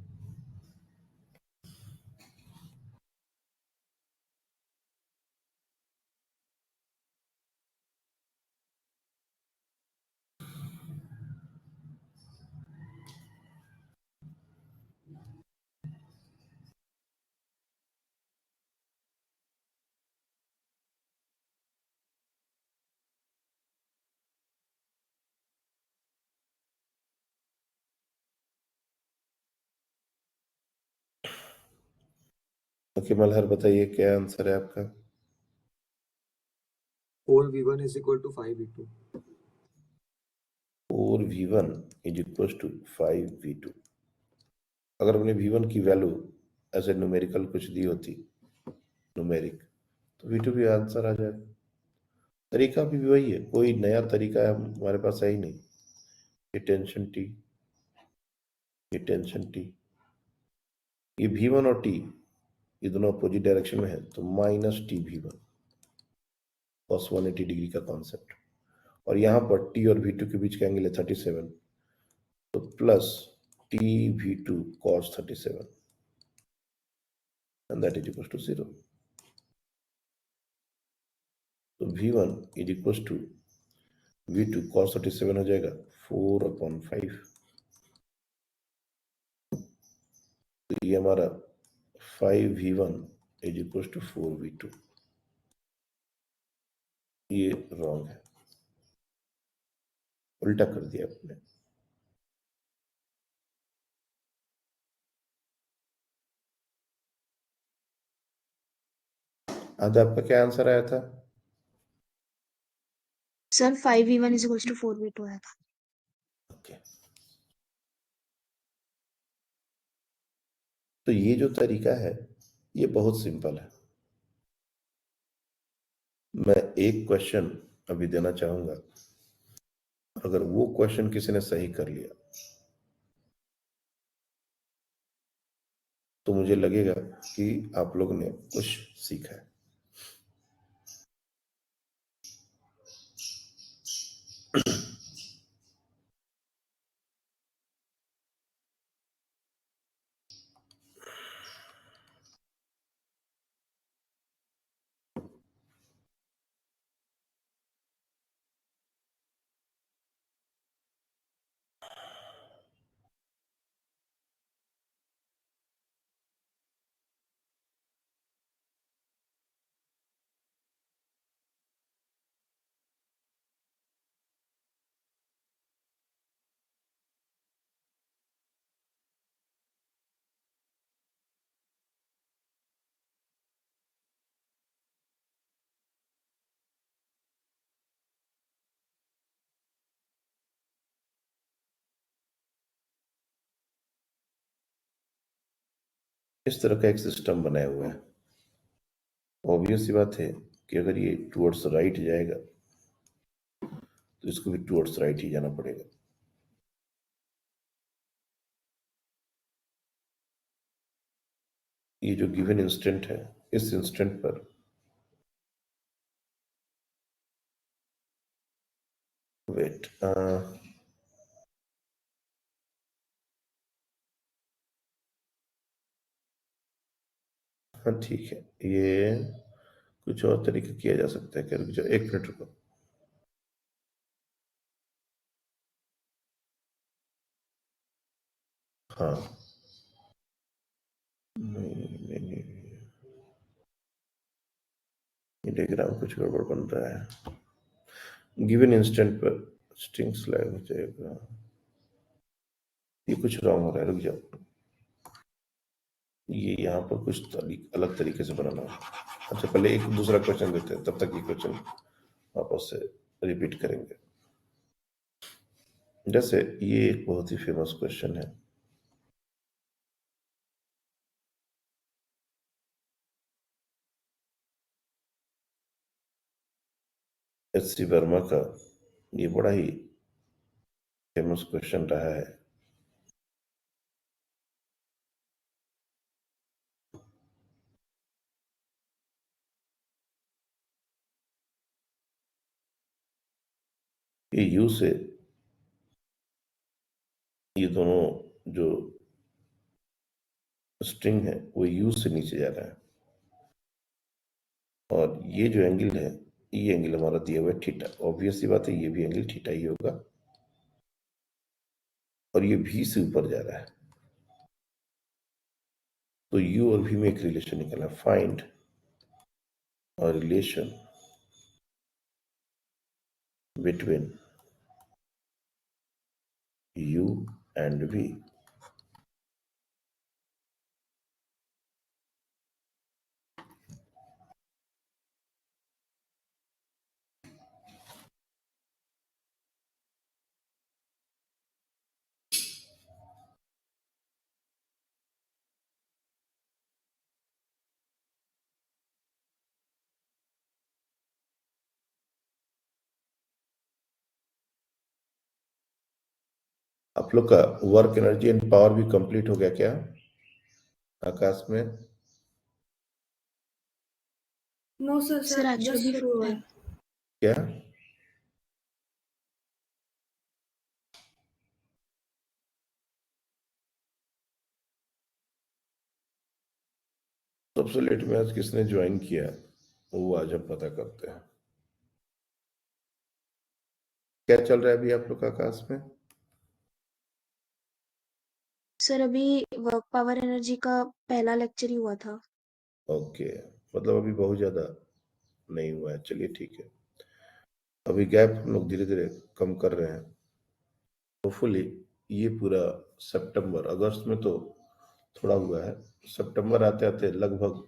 ओके मल्हर बताइए क्या आंसर है आपका? 4v1 is equal to 5v2। 4v1 is equal to 5v2। अगर हमने V1 की वैल्यू ऐसे न्यूमेरिकल कुछ दी होती, न्यूमेरिक, तो V2 भी आंसर आ जाएगा। तरीका भी वही है, कोई नया तरीका है हमारे पास है ही नहीं। ये टेंशन T, ये टेंशन T, ये V1 और T ये दोनों अपोजिट डायरेक्शन में है, तो माइनस TV1 cos 180 डिग्री का कॉन्सेप्ट, और यहाँ पर T और V2 के बीच का एंगल है 37, तो plus TV2 cos 37 and that is equals to 0. तो V1 is equals to V2 cos 37 हो जाएगा 4/5, तो ये हमारा 5V1 is equals to 4V2, ये रॉन्ग है, उल्टा कर दिया आपने। आज आपका क्या आंसर आया था? Sir 5v1 is equals to 4v2 आया था। ओके, तो ये जो तरीका है ये बहुत सिंपल है। मैं एक क्वेश्चन अभी देना चाहूंगा, अगर वो क्वेश्चन किसी ने सही कर लिया तो मुझे लगेगा कि आप लोग ने कुछ सीखा है। इस तरह का एक सिस्टम बनाया हुआ है। ऑब्वियस सी बात है कि अगर ये टुवर्ड्स राइट जाएगा तो इसको भी टुवर्ड्स राइट ही जाना पड़ेगा। ये जो गिवन इंस्टेंट है, इस इंस्टेंट पर वेट, हाँ ठीक है, ये कुछ और तरीके किया जा सकता है। क्या, रुक जाओ 1 मिनट रुको। हाँ, नहीं, ये डायग्राम कुछ गड़बड़ बन रहा है। गिवन इंस्टेंट पर स्ट्रिंग स्लैग हो जाएगा, ये कुछ रॉन्ग हो रहा है, रुक जाओ। ये यहाँ पर कुछ अलग तरीके से बनाना है। अच्छा, पहले एक दूसरा क्वेश्चन देते हैं, तब तक ये क्वेश्चन वापस से रिपीट करेंगे। जैसे ये एक बहुत ही फेमस क्वेश्चन है, HC वर्मा का, ये बड़ा ही फेमस क्वेश्चन रहा है। ये U से, ये दोनों जो स्ट्रिंग है वो U से नीचे जा रहा है, और ये जो एंगल है, ये एंगल हमारा दिया हुआ है थीटा। ऑब्वियस सी बात है, ये भी एंगल थीटा ही होगा, और ये V से ऊपर जा रहा है, तो U और V में एक रिलेशन निकला। फाइंड और relation between U and V। आप लोग का वर्क एनर्जी एंड पावर भी कंप्लीट हो गया क्या आकाश में? No sir, sir actually just 4. क्या? सबसे लेट में आज किसने ज्वाइन किया वो आज हम पता करते हैं। क्या चल रहा है अभी आप लोग का क्लास में? सर अभी वर्क पावर एनर्जी का पहला लेक्चर ही हुआ था। ओके, मतलब अभी बहुत ज्यादा नहीं हुआ है, चलिए ठीक है। अभी गैप हम लोग धीरे धीरे कम कर रहे हैं। होपफुली ये पूरा सितंबर अगस्त में तो थोड़ा हुआ है, सितंबर आते आते लगभग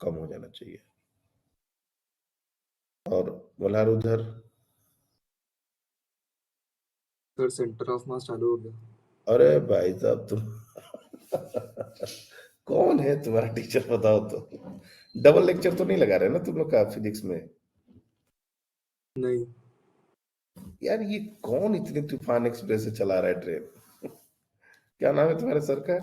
कम हो जाना चाहिए। और मल्हार उधर सर सेंटर ऑफ मास चालू हो गया। अरे भाई साहब तुम कौन है तुम्हारा टीचर बताओ तो? डबल लेक्चर तो नहीं लगा रहे ना तुम लोग का फिजिक्स में? नहीं यार ये कौन इतनी तूफान एक्सप्रेस से चला रहा है ट्रेन? क्या नाम है तुम्हारे सर का?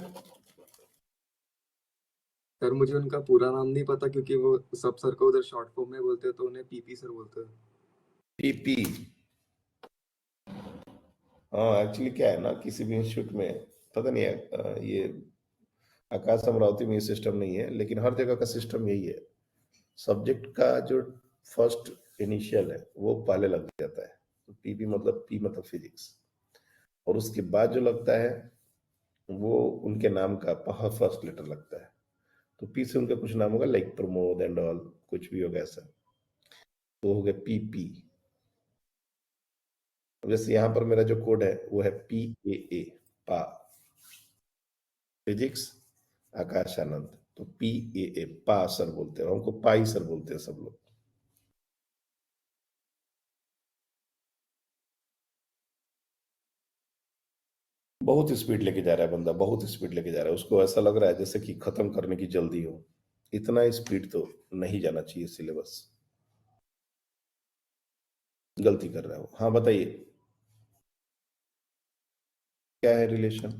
सर मुझे उनका पूरा नाम नहीं पता क्योंकि वो सब सर को उधर शॉर्ट फॉर्म में बोलते हैं तो उन्हें पीपी सर बोलते हैं। पीपी। हाँ एक्चुअली क्या है ना, किसी भी इंस्टीट्यूट में पता नहीं है, ये आकाश अमरावती में ये सिस्टम नहीं है, लेकिन हर जगह का सिस्टम यही है। सब्जेक्ट का जो फर्स्ट इनिशियल है वो पहले लग जाता है, तो पीपी मतलब पी मतलब फिजिक्स, और उसके बाद जो लगता है वो उनके नाम का फर्स्ट लेटर लगता है। तो पी से उनका कुछ नाम होगा, लाइक प्रमोद एंड ऑल, कुछ भी होगा ऐसा, तो हो गया पीपी। जैसे यहाँ पर मेरा जो कोड है वो है PAA, पा फिजिक्स आकाश आनंद, तो PAA पा सर बोलते हैं, हमको पाई सर बोलते हैं सब लोग। बहुत स्पीड लेके जा रहा है बंदा, बहुत स्पीड लेके जा रहा है, उसको ऐसा लग रहा है जैसे कि खत्म करने की जल्दी हो। इतना स्पीड तो नहीं जाना चाहिए सिलेबस, गलती कर रहा है वो। हाँ बताइए क्या है रिलेशन?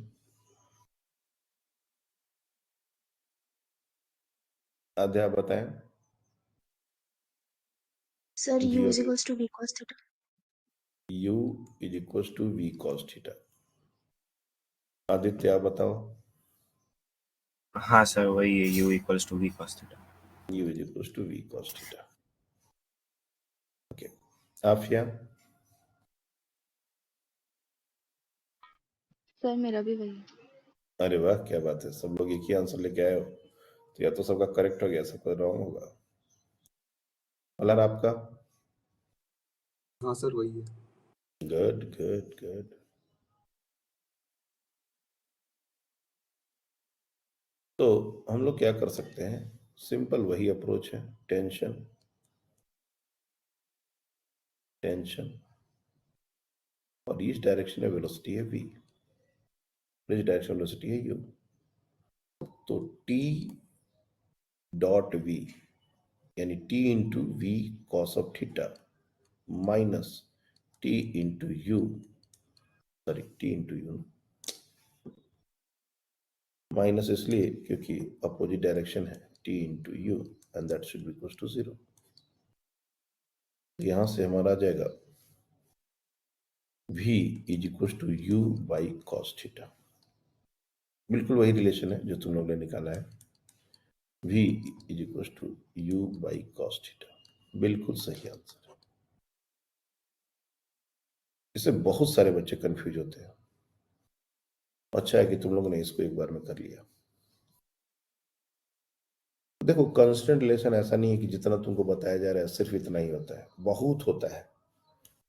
आध्या बताएं। सर जी U और is equals to V cos theta। U is equal to V cos theta. Aditya आप बताओ। हाँ सर वही है, u equals to v cos theta. U is equal to V cos theta. Okay, Afiya? Sir मेरा भी वही। अरे वाह क्या बात है, सब लोग एक ही आंसर लेके आए हो, तो या तो सबका करेक्ट हो गया, सबका रॉन्ग होगा। मल्हार आपका? हाँ सर वही है। Good good good. तो हम लोग क्या कर सकते हैं, सिंपल वही अप्रोच है, टेंशन टेंशन, और इस डायरेक्शन में वेलोसिटी है v, इस डायरेक्शन में वेलोसिटी है u, तो t डॉट v यानी t into v cos of theta minus t into u, sorry t into u, minus इसलिए क्योंकि अपोजिट डायरेक्शन है, t into u and that should be equal to 0। यहां से हमारा आ जाएगा v is equal to u by cos theta. बिल्कुल वही रिलेशन है जो तुम लोग ने निकाला है, v is equal to u by cos theta, बिल्कुल सही आंसर है। इससे बहुत सारे बच्चे कंफ्यूज होते हैं। अच्छा है कि तुम लोगों ने इसको एक बार में कर लिया। देखो कांस्टेंट रिलेशन ऐसा नहीं है कि जितना तुमको बताया जा रहा है सिर्फ इतना ही होता है, बहुत होता है,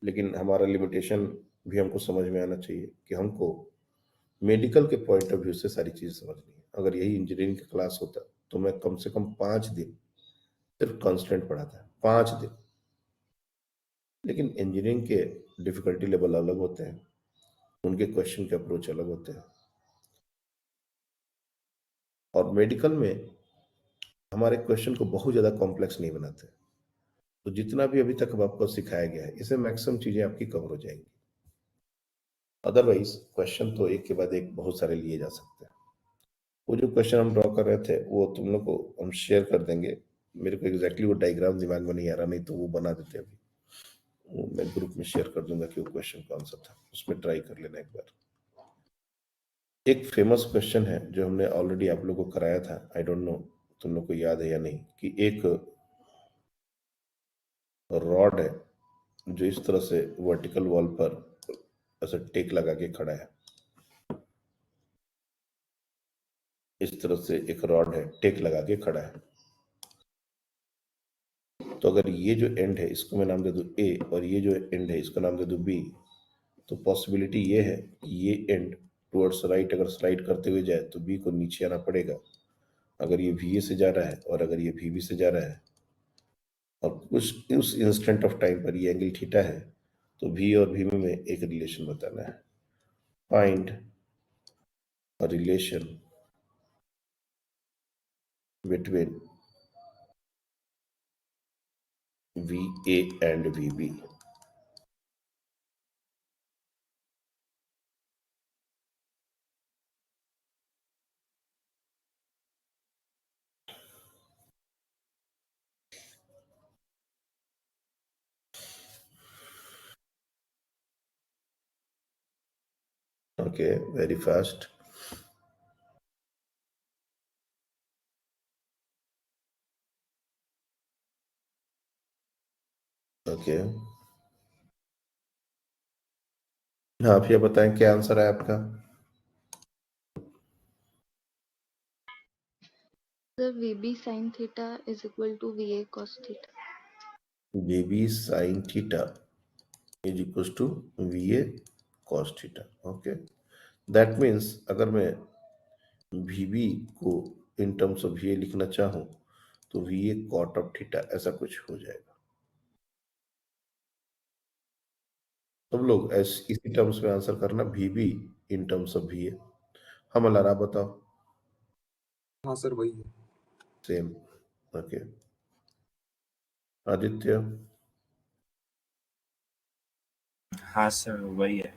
लेकिन हमारा लिमिटेशन भी हमको समझ में आना चाहिए कि हमको मेडिकल के पॉइंट ऑफ व्यू से सारी चीज समझनी है। अगर यही इंजीनियरिंग की क्लास होता तो मैं कम से कम 5 दिन सिर्फ कांस्टेंट पढ़ाता है, 5 दिन। लेकिन इंजीनियरिंग के डिफिकल्टी लेवल अलग होते हैं, उनके क्वेश्चन के अप्रोच अलग होते हैं, और मेडिकल में हमारे क्वेश्चन को बहुत ज्यादा कॉम्प्लेक्स नहीं बनाते। तो जितना भी अभी तक आपको सिखाया गया है इससे मैक्सिमम चीजें आपकी कवर हो जाएंगी। अदरवाइज क्वेश्चन तो एक के बाद एक बहुत सारे लिए जा सकते हैं। वो जो क्वेश्चन हम ड्रॉ कर रहे थे वो तुम लोग को हम शेयर कर देंगे मेरे को एग्जैक्टली वो डायग्राम दिमाग में नहीं आ रहा, नहीं तो वो बना देते अभी। वो मैं ग्रुप में शेयर कर दूंगा कि वो क्वेश्चन कौन सा था, उसमें ट्राई कर लेना एक बार। एक फेमस क्वेश्चन है जो हमने ऑलरेडी आप लोगों को कराया था, आई डोंट नो तुम लोग को याद है या नहीं, कि एक रॉड है जो इस तरह से वर्टिकल वॉल पर ऐसे टेक लगा के खड़ा है। इस तरह से एक रॉड है, टेक लगा के खड़ा है। तो अगर ये जो एंड है इसको मैं नाम दे दूं ए, और ये जो एंड है इसको नाम दे दूं बी, तो पॉसिबिलिटी ये है कि ये एंड टुवर्ड्स राइट अगर स्लाइड करते हुए जाए तो बी को नीचे आना पड़ेगा, अगर ये वी ए से जा रहा है, और अगर ये वी बी से जा रहा है, और कुछ उस इंस्टेंट ऑफ टाइम पर ये एंगल थीटा है, तो वी और वी में एक रिलेशन बताना है। Find a relation between V A and V B. Okay, very fast. Okay. हाँ, आप ये बताएं क्या आंसर है आपका? Sir, VB sin theta is equal to VA cos theta. VB sin theta is equals to VA cos theta. Okay. That means अगर मैं VB को in terms of VA लिखना चाहूँ तो VA cot of theta ऐसा कुछ हो जाएगा। सब लोग इसी टर्म्स में आंसर करना, VB in terms of VA। हम अलारा बताओ। हाँ सर वही है। सेम। ओके। आदित्य। हाँ सर वही है।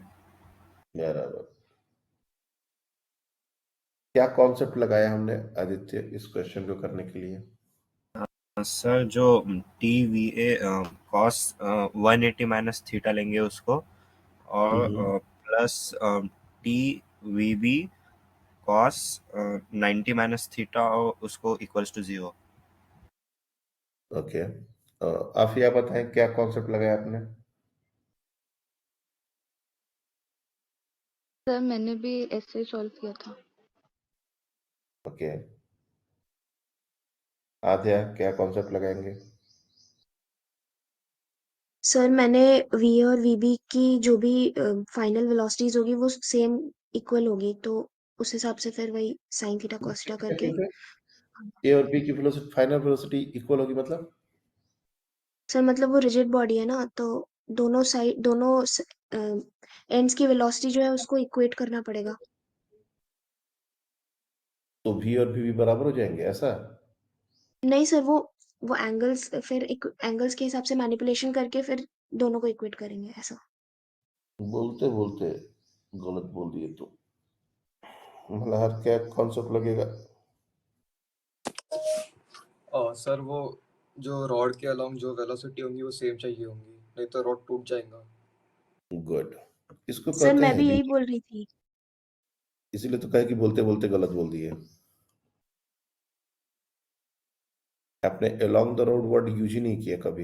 बराबर। क्या कॉन्सेप्ट लगाया हमने आदित्य इस क्वेश्चन को करने के लिए? सर जो T V A cos 180 minus theta लेंगे उसको, और plus T V B cos 90 minus theta उसको इक्वल्स टू 0। ओके। आप यह बताएं क्या कॉन्सेप्ट लगाया आपने? सर मैंने भी ऐसे सॉल्व किया था। ओके। आद्या क्या कॉन्सेप्ट लगाएंगे? सर मैंने वी और वीबी की जो भी फाइनल वेलोसिटीज होगी वो सेम इक्वल होगी, तो उस हिसाब से फिर वही साइन थीटा कॉस थीटा करके। ए और बी की वेलोसिटी, फाइनल वेलोसिटी इक्वल होगी मतलब? सर मतलब वो रिजिड बॉडी है ना, तो दोनों साइड दोनों एंड्स की वेलोसिटी जो है उसको इक्वेट करना पड़ेगा। तो वी और वी बराबर हो जाएंगे ऐसा? नहीं सर, वो एंगल्स फिर एंगल्स के हिसाब से मैनिपुलेशन करके फिर दोनों को इक्वेट करेंगे ऐसा। बोलते बोलते गलत बोल दिए तो मल्हार क्या कॉन्सेप्ट लगेगा? सर वो जो रॉड के अलोंग जो वेलोसिटी होंगी वो सेम चाहिए होंगी, नहीं तो रॉड टूट जाएगा। गुड। इसको सर कहते मैं हैं भी यही rigid। बोल रही थी। इसीलिए तो कहे कि बोलते बोलते गलत बोल दिए आपने। Along the road word use ही नहीं किया कभी।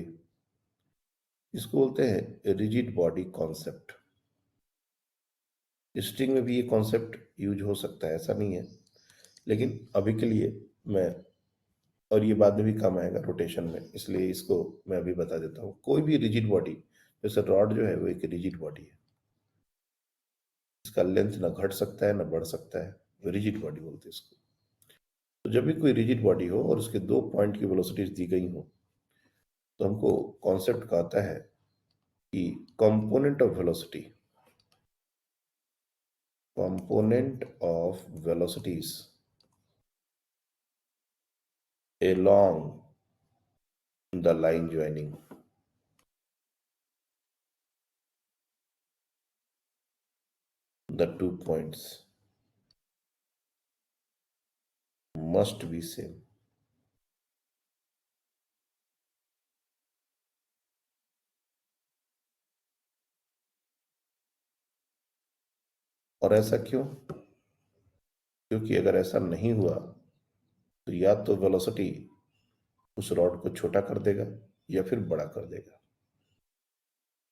इसको बोलते हैं रिजिड बॉडी कॉन्सेप्ट। स्ट्रिंग में भी ये कॉन्सेप्ट यूज हो सकता है, ऐसा नहीं है, लेकिन अभी के लिए मैं, और ये बाद में भी काम आएगा रोटेशन में, इसलिए इसको मैं अभी बता देता हूँ। कोई भी रिजिड बॉडी, जैसे रॉड जो है वो एक रिजिड बॉडी है, इसका लेंथ ना घट सकता है ना बढ़ सकता है, रिजिड बॉडी बोलते हैं इसको। तो जब भी कोई रिजिड बॉडी हो और उसके 2 पॉइंट की वेलोसिटीज दी गई हो, तो हमको कॉन्सेप्ट कहता है कि component of velocity, component of velocities along the line joining the 2 points must be same. और ऐसा क्यों? क्योंकि अगर ऐसा नहीं हुआ तो या तो वेलोसिटी उस रॉड को छोटा कर देगा या फिर बड़ा कर देगा।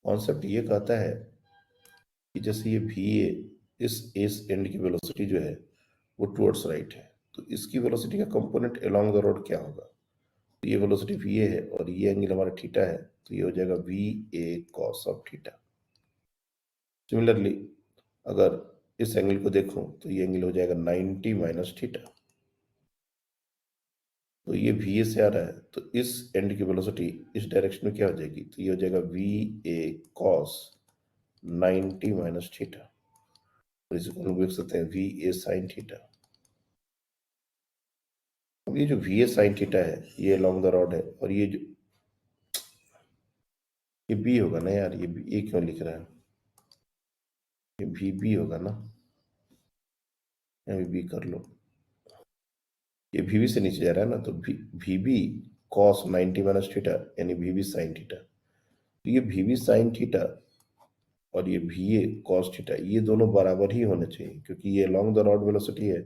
कॉन्सेप्ट ये कहता है कि जैसे ये भी इस एंड की वेलोसिटी जो है वो टुवर्ड्स राइट है, तो इसकी वेलोसिटी का कंपोनेंट अलोंग द रोड क्या होगा? तो ये वेलोसिटी वी है और ये एंगल हमारा थीटा है, तो ये हो जाएगा we A cos of theta. Similarly अगर इस एंगल को देखो तो ये एंगल हो जाएगा 90 माइनस थीटा। तो ये वी ए से आ रहा है, तो इस एंड की वेलोसिटी इस डायरेक्शन में क्या हो जाएगी? तो ये हो जाएगा we A cos 90 minus theta, और इसे हम लिख सकते हैं वी ए साइन थीटा। अब ये जो वी ए साइन थीटा है ये अलोंग द रॉड है, और ये जो ये बी होगा ना यार, ये क्यों लिख रहा है? ये भी बी होगा ना, बी कर लो। ये भी बी से नीचे जा रहा है ना, तो भी बी कॉस 90 माइनस थीटा यानी भी बी साइन थीटा। तो ये भी बी साइन थीटा और ये भी ए कॉस थीटा ये दोनों बराबर ही होने चाहिए, क्योंकि ये अलोंग द रॉड वेलोसिटी है।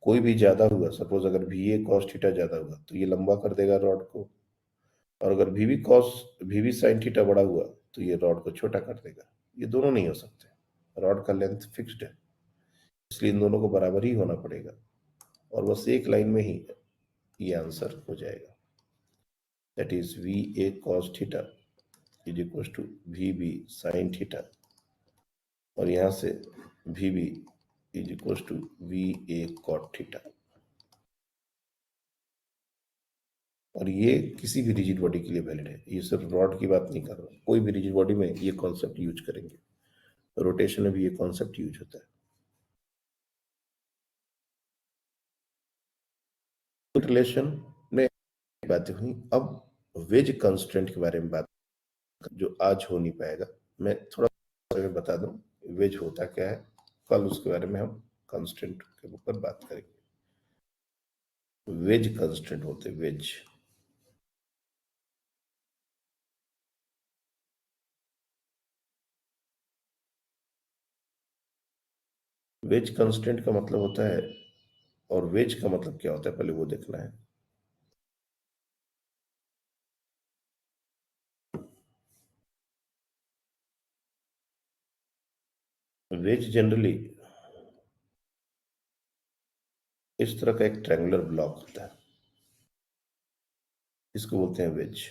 कोई भी ज्यादा हुआ, सपोज अगर भी ए कॉस थीटा ज्यादा हुआ तो ये लंबा कर देगा रॉड को, और अगर भी बी साइन थीटा बड़ा हुआ तो ये रॉड को छोटा कर देगा। ये दोनों नहीं हो सकते, रॉड का लेंथ फिक्स्ड है, इसलिए इन दोनों को बराबर ही होना पड़ेगा, और बस एक लाइन में ही ये आंसर हो जाएगा। That is V A cos theta is equal to V B sine theta, और यहां से V B is equal to V A cot theta. और ये किसी भी रिजिड बॉडी के लिए वैलिड है, ये सिर्फ रॉड की बात नहीं कर रहा, कोई भी रिजिड बॉडी में ये कॉन्सेप्ट यूज करेंगे। रोटेशन में भी ये कॉन्सेप्ट यूज होता है। रिलेशन में बातें हुई, अब वेज कंस्ट्रेंट के बारे में बात जो आज हो नहीं पाएगा, मैं थोड़ा में बता दूं वेज होता क्या है, कल उसके बारे में हम कंस्ट्रेंट के ऊपर बात करेंगे। वेज कंस्ट्रेंट होते वेज, वेज कंस्ट्रेंट का मतलब होता है, और वेज का मतलब क्या होता है पहले वो देखना है। वेज जनरली इस तरह का एक ट्रायंगुलर ब्लॉक होता है, इसको बोलते हैं वेज।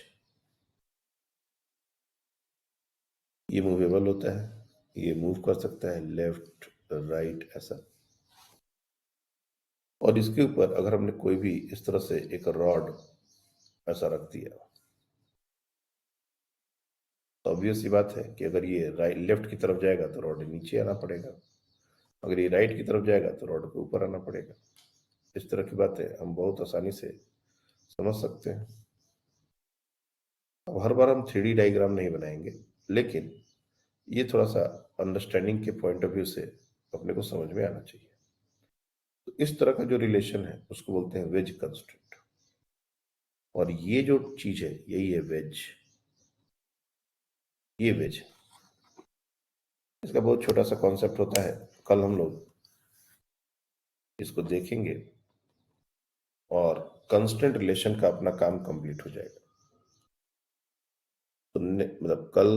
ये मूवेबल होता है, ये मूव कर सकता है लेफ्ट राइट ऐसा, और इसके ऊपर अगर हमने कोई भी इस तरह से एक रॉड ऐसा रख दिया, तो ऑब्वियस सी बात है कि अगर ये राइट लेफ्ट की तरफ जाएगा तो रॉड नीचे आना पड़ेगा, अगर ये राइट की तरफ जाएगा तो रॉड के ऊपर आना पड़ेगा। इस तरह की बातें हम बहुत आसानी से समझ सकते हैं। अब हर बार हम 3D डायग्राम नहीं बनाएंगे, लेकिन ये थोड़ा सा अंडरस्टैंडिंग के पॉइंट ऑफ व्यू से अपने को समझ में आना चाहिए। तो इस तरह का जो रिलेशन है उसको बोलते हैं वेज कंस्ट्रेंट, और ये जो चीज है यही है वेज। ये वेज, इसका बहुत छोटा सा कॉन्सेप्ट होता है, कल हम लोग इसको देखेंगे और कंस्टेंट रिलेशन का अपना काम कंप्लीट हो जाएगा। तो मतलब कल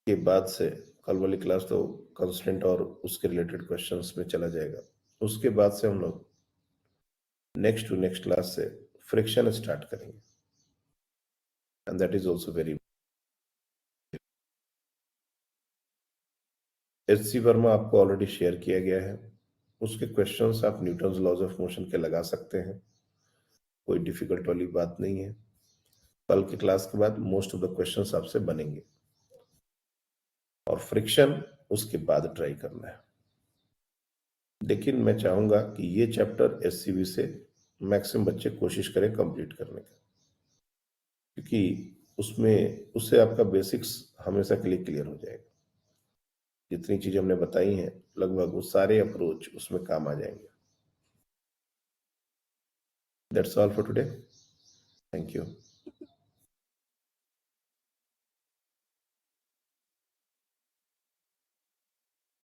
के बाद से कल वाली क्लास तो कंस्टेंट और उसके रिलेटेड क्वेश्चंस में चला जाएगा। उसके बाद से हम लोग नेक्स्ट टू नेक्स्ट क्लास से फ्रिक्शन स्टार्ट करेंगे, and that is also very. H C. Verma आपको ऑलरेडी शेयर किया गया है, उसके क्वेश्चंस आप न्यूटन्स लॉज ऑफ मोशन के लगा सकते हैं, कोई डिफिकल्ट वाली बात नहीं है। कल की क्लास के बाद मोस्ट ऑफ द क्वेश्चंस आपसे बनेंगे, और फ्रिक्शन उसके बाद ट्राई करना है। लेकिन मैं चाहूंगा कि ये चैप्टर एससीबी से मैक्सिमम बच्चे कोशिश करें कंप्लीट करने का, क्योंकि उससे आपका बेसिक्स हमेशा के लिए क्लियर हो जाएगा। जितनी चीजें हमने बताई हैं लगभग वो सारे अप्रोच उसमें काम आ जाएंगे। That's all for today, thank you.